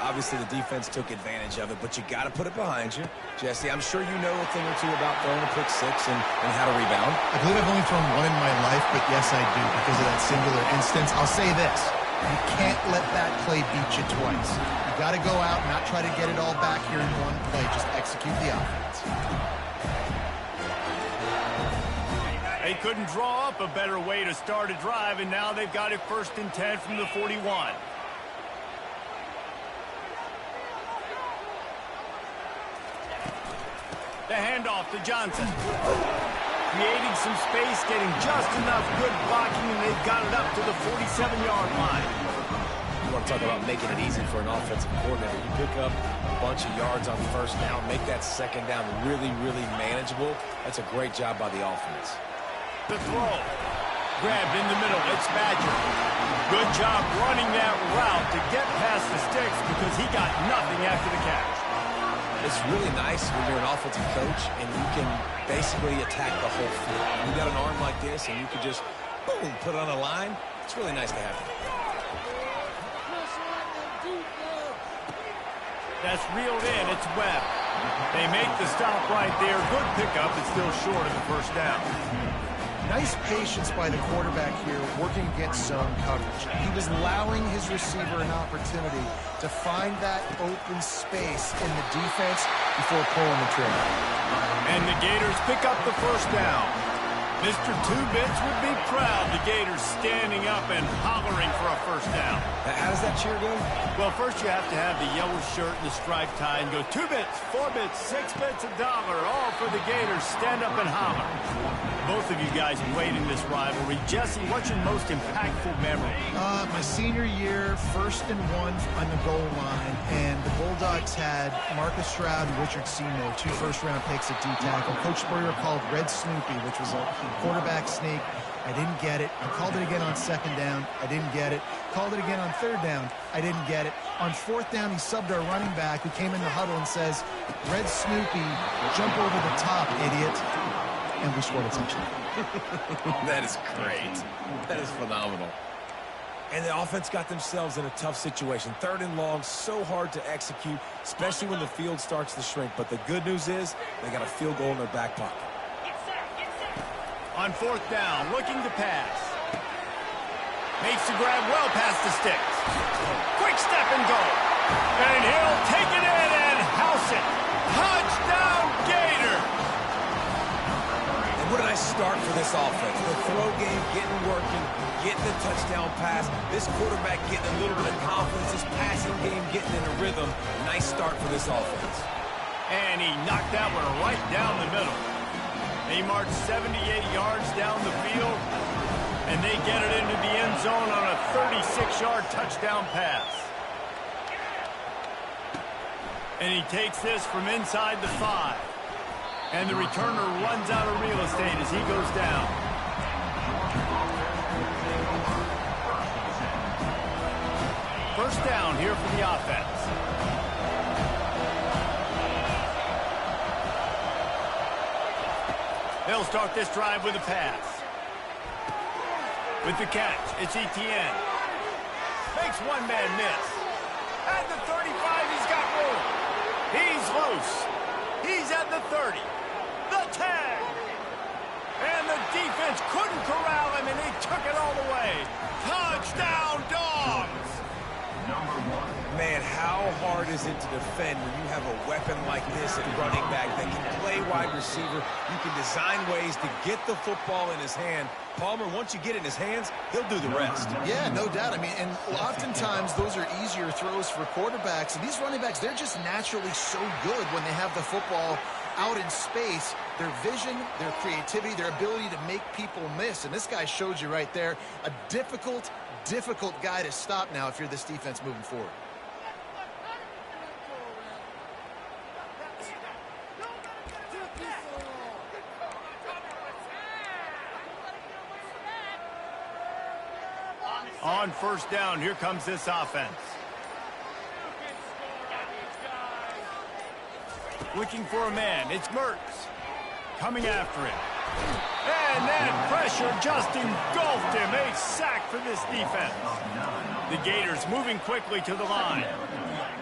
Obviously, the defense took advantage of it, but you got to put it behind you. Jesse, I'm sure you know a thing or two about throwing a pick six and how to rebound. I believe I've only thrown one in my life, but yes, I do because of that singular instance. I'll say this. You can't let that play beat you twice. You got to go out and not try to get it all back here in one play. Just execute the offense. They couldn't draw up a better way to start a drive, and now they've got it 1st and 10 from the 41. The handoff to Johnson. Creating some space, getting just enough good blocking, and they've got it up to the 47-yard line. You want to talk about making it easy for an offensive coordinator. You pick up a bunch of yards on 1st down, make that 2nd down really, really manageable. That's a great job by the offense. The throw. Grabbed in the middle. It's Badger. Good job running that route to get past the sticks because he got nothing after the catch. It's really nice when you're an offensive coach and you can basically attack the whole field. You got an arm like this and you can just, boom, put it on a line. It's really nice to have it. That's reeled in. It's Webb. They make the stop right there. Good pickup. It's still short of the 1st down. Nice patience by the quarterback here, working against zone coverage. He was allowing his receiver an opportunity to find that open space in the defense before pulling the trigger. And the Gators pick up the 1st down. Mr. Two-Bits would be proud. The Gators standing up and hollering for a 1st down. How does that cheer go? Well, first you have to have the yellow shirt and the striped tie and go 2 bits, 4 bits, 6 bits, $1, all for the Gators. Stand up and holler. Both of you guys played in this rivalry. Jesse, what's your most impactful memory? My senior year, 1st and 1 on the goal line, and the Bulldogs had Marcus Stroud and Richard Seymour, 2 first-round picks at D-tackle. Coach Spurrier called Red Snoopy, which was a quarterback sneak. I didn't get it. I called it again on 2nd down. I didn't get it. Called it again on 3rd down. I didn't get it. On 4th down, he subbed our running back who came in the huddle and says, Red Snoopy, jump over the top, idiot. And we scored a touchdown. That is great. That is phenomenal. And the offense got themselves in a tough situation. 3rd and long, so hard to execute, especially when the field starts to shrink. But the good news is they got a field goal in their back pocket. On 4th down, looking to pass. Makes the grab well past the sticks. Quick step and go. And he'll take it in and house it. Touchdown, Gator. And what a nice start for this offense. The throw game getting working, getting the touchdown pass. This quarterback getting a little bit of confidence. This passing game getting in a rhythm. Nice start for this offense. And he knocked that one right down the middle. They march 78 yards down the field, and they get it into the end zone on a 36-yard touchdown pass. And he takes this from inside the 5. And the returner runs out of real estate as he goes down. First down here for the offense. They'll start this drive with a pass. With the catch, it's Etienne. Makes one man miss. At the 35, he's got room. He's loose. He's at the 30. The tag. And the defense couldn't corral him, and he took it all the way. Touchdown, Dogs! Man, how hard is it to defend when you have a weapon like this at running back that can play wide receiver? You can design ways to get the football in his hand. Palmer, once you get it in his hands, he'll do the rest. Yeah, no doubt. I mean, and oftentimes those are easier throws for quarterbacks. And these running backs, they're just naturally so good when they have the football out in space, their vision, their creativity, their ability to make people miss. And this guy showed you right there, a difficult guy to stop now if you're this defense moving forward. On first down, here comes this offense. Looking for a man, it's Mertz. Coming after him. And that pressure just engulfed him. A sack for this defense. The Gators moving quickly to the line.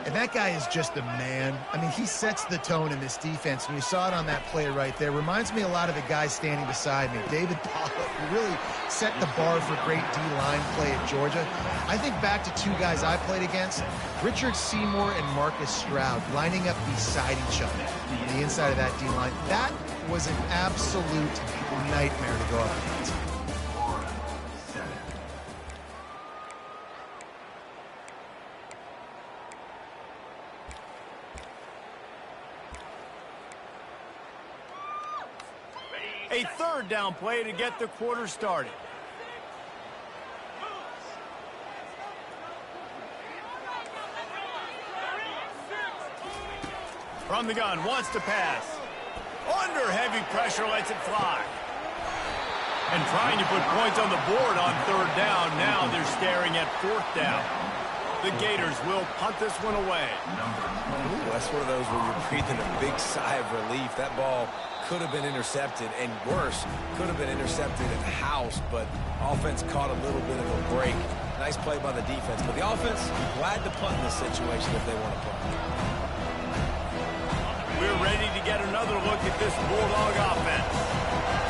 And that guy is just a man. I mean, he sets the tone in this defense, and you saw it on that play right there. Reminds me a lot of the guy standing beside me, David Pollock, who really set the bar for great D-line play at Georgia. I think back to two guys I played against, Richard Seymour and Marcus Stroud, lining up beside each other on the inside of that D-line. That was an absolute nightmare to go up against. A third down play to get the quarter started. From the gun, wants to pass. Under heavy pressure, lets it fly. And trying to put points on the board on third down. Now they're staring at fourth down. The Gators will punt this one away. Ooh, that's one of those where you're breathing a big sigh of relief. That ball could have been intercepted, and worse, could have been intercepted in the house, but offense caught a little bit of a break. Nice play by the defense, but the offense, glad to punt in this situation if they want to punt. We're ready to get another look at this Bulldog offense.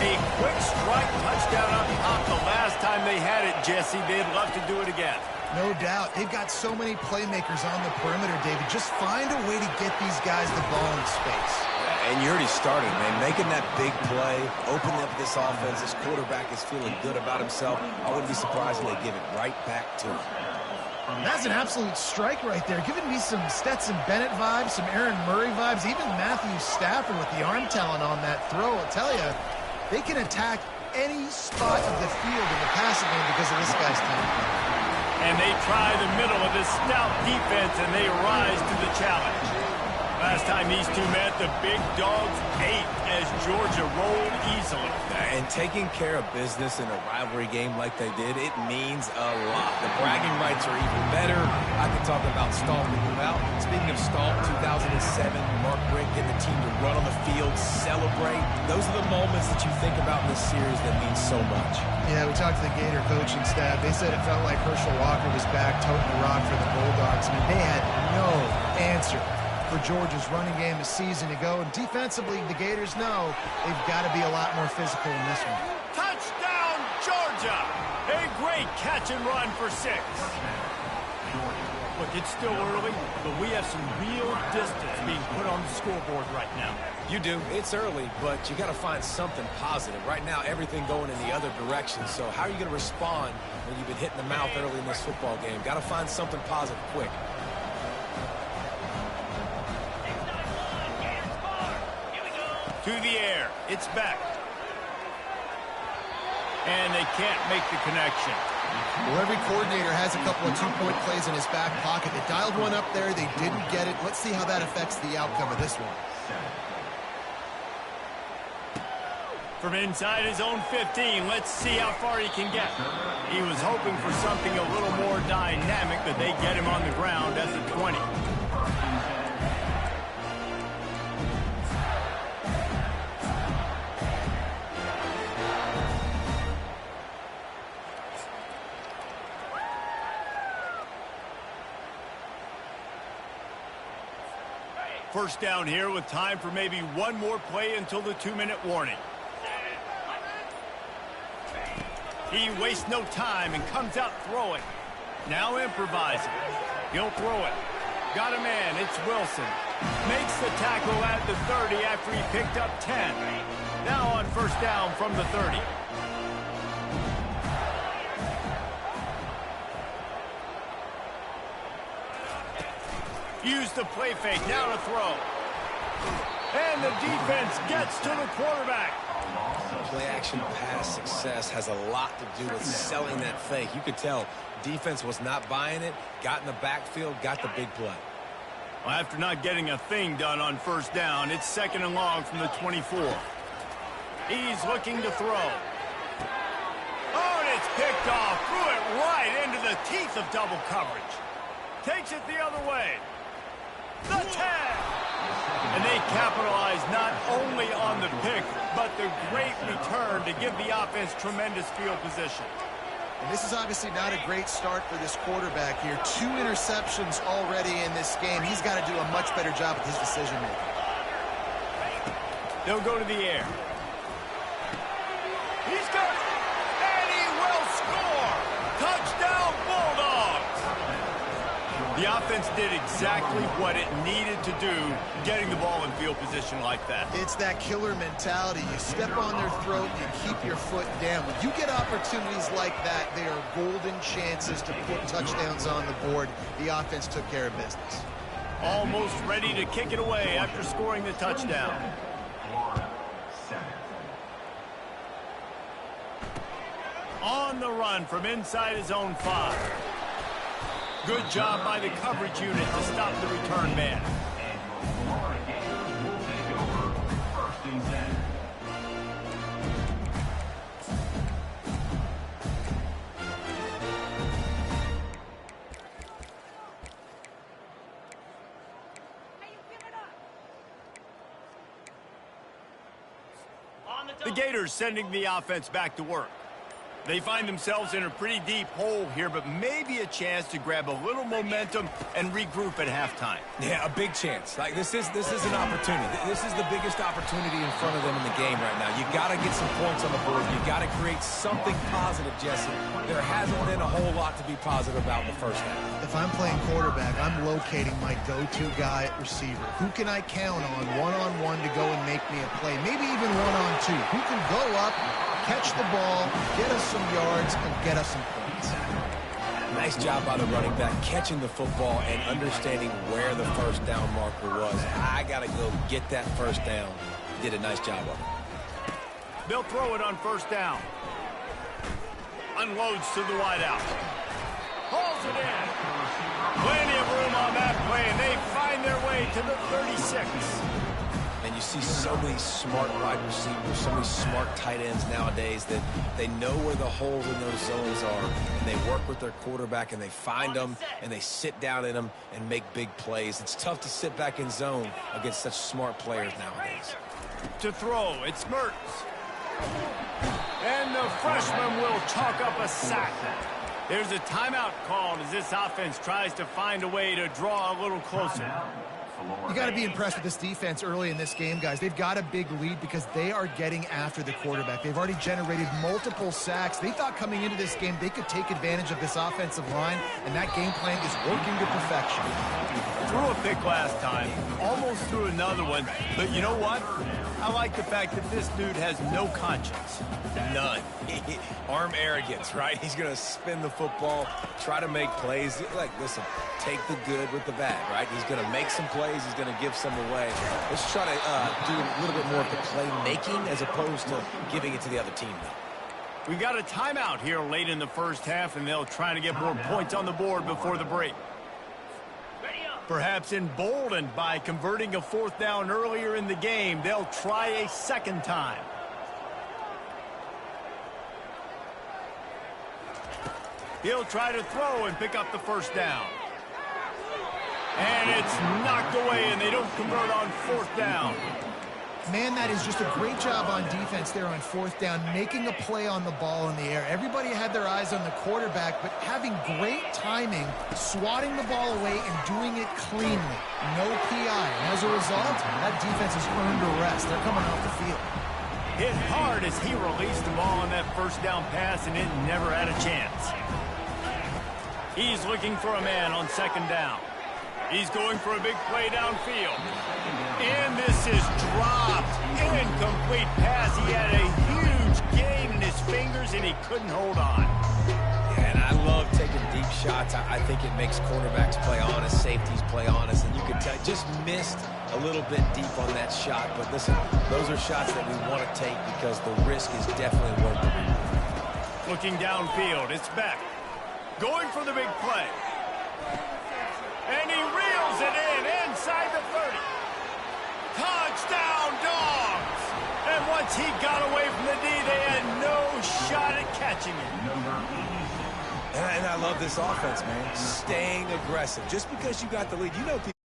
A quick strike touchdown up top. The last time they had it, Jesse, they'd love to do it again. No doubt. They've got so many playmakers on the perimeter, David. Just find a way to get these guys the ball in space. And you already started, man. Making that big play, opening up this offense. This quarterback is feeling good about himself. I wouldn't be surprised if they give it right back to him. That's an absolute strike right there. Giving me some Stetson Bennett vibes, some Aaron Murray vibes, even Matthew Stafford with the arm talent on that throw. I'll tell you, they can attack any spot of the field in the passing game because of this guy's talent. And they try the middle of this stout defense, and they rise to the challenge. Last time these two met, the big dogs ate as Georgia rolled easily. And taking care of business in a rivalry game like they did, it means a lot. The bragging rights are even better. I could talk about Stomp and move out. Speaking of Stomp, 2007, Mark Richt getting the team to run on the field, celebrate. Those are the moments that you think about in this series that mean so much. Yeah, we talked to the Gator coaching staff. They said it felt like Herschel Walker was back toting the rock for the Bulldogs. I mean, they had no answer for Georgia's running game a season ago. And defensively, the Gators know they've got to be a lot more physical in this one. Touchdown, Georgia! A great catch and run for 6. Look, it's still early, but we have some real distance being put on the scoreboard right now. You do. It's early, but you got to find something positive. Right now, everything going in the other direction. So how are you going to respond when you've been hit in the mouth early in this football game? Got to find something positive quick. To the air. It's back. And they can't make the connection. Well, every coordinator has a couple of two-point plays in his back pocket. They dialed one up there. They didn't get it. Let's see how that affects the outcome of this one. From inside his own 15, let's see how far he can get. He was hoping for something a little more dynamic, but they get him on the ground at the 20. First down here with time for maybe one more play until the 2-minute warning. He wastes no time and comes out throwing. Now improvising. He'll throw it. Got a man. It's Wilson. Makes the tackle at the 30 after he picked up 10. Now on first down from the 30. Use the play fake. Now to throw. And the defense gets to the quarterback. Play-action pass success has a lot to do with selling that fake. You could tell defense was not buying it, got in the backfield, got the big play. Well, after not getting a thing done on first down, it's 2nd and long from the 24. He's looking to throw. Oh, and it's picked off. Threw it right into the teeth of double coverage. Takes it the other way. The tag. And they capitalize not only on the pick, but the great return to give the offense tremendous field position. And this is obviously not a great start for this quarterback here. 2 interceptions already in this game. He's got to do a much better job with his decision-making. They'll go to the air. He's got it, and he will score! Touchdown, Bulldogs! The offense did exactly what it needed to do, getting the ball in field position like that. It's that killer mentality. You step on their throat, you keep your foot down. When you get opportunities like that, they are golden chances to put touchdowns on the board. The offense took care of business. Almost ready to kick it away after scoring the touchdown. On the run from inside his own 5. Good job by the coverage unit to stop the return man. The Gators sending the offense back to work. They find themselves in a pretty deep hole here, but maybe a chance to grab a little momentum and regroup at halftime. Yeah, a big chance. Like this is an opportunity. This is the biggest opportunity in front of them in the game right now. You got to get some points on the board. You got to create something positive, Jesse. There hasn't been a whole lot to be positive about in the first half. If I'm playing quarterback, I'm locating my go-to guy at receiver. Who can I count on one-on-one to go and make me a play? Maybe even one-on-two. Who can go up, catch the ball, get us some yards, and get us some points. Nice job by the running back catching the football and understanding where the first down marker was. I got to go get that first down. Did a nice job of it. They'll throw it on first down. Unloads to the wideout. Hauls it in. Plenty of room on that play, and they find their way to the 36. And you see so many smart wide receivers, so many smart tight ends nowadays that they know where the holes in those zones are, and they work with their quarterback, and they find them, and they sit down in them and make big plays. It's tough to sit back in zone against such smart players nowadays. To throw, it's Mertz. And the freshman will chalk up a sack. There's a timeout called as this offense tries to find a way to draw a little closer. You got to be impressed with this defense early in this game, guys. They've got a big lead because they are getting after the quarterback. They've already generated multiple sacks. They thought coming into this game they could take advantage of this offensive line, and that game plan is working to perfection. Threw a pick last time, almost threw another one, but you know what? I like the fact that this dude has no conscience. None. Arm arrogance, right? He's going to spin the football, try to make plays. Like, listen, take the good with the bad, right? He's going to make some plays. He's going to give some away. Let's try to do a little bit more of the play-making as opposed to giving it to the other team, though. We got a timeout here late in the first half, and they'll try to get more points on the board before the break. Perhaps emboldened by converting a fourth down earlier in the game, they'll try a second time. He'll try to throw and pick up the first down. And it's knocked away, and they don't convert on fourth down. Man, that is just a great job on defense there on fourth down, making a play on the ball in the air. Everybody had their eyes on the quarterback, but having great timing, swatting the ball away and doing it cleanly. No PI. And as a result, that defense has earned a rest. They're coming off the field. Hit hard as he released the ball on that first down pass, and it never had a chance. He's looking for a man on second down. He's going for a big play downfield. And this is dropped. Incomplete pass. He had a huge gain in his fingers, and he couldn't hold on. Yeah, and I love taking deep shots. I think it makes quarterbacks play honest, safeties play honest, and you can tell just missed a little bit deep on that shot. But listen, those are shots that we want to take because the risk is definitely worth it. Looking downfield, it's Beck. Going for the big play. And he reels it in inside the 30. Touchdown, Dogs! And once he got away from the D, they had no shot at catching him. And I love this offense, man. Staying aggressive. Just because you got the lead, you know people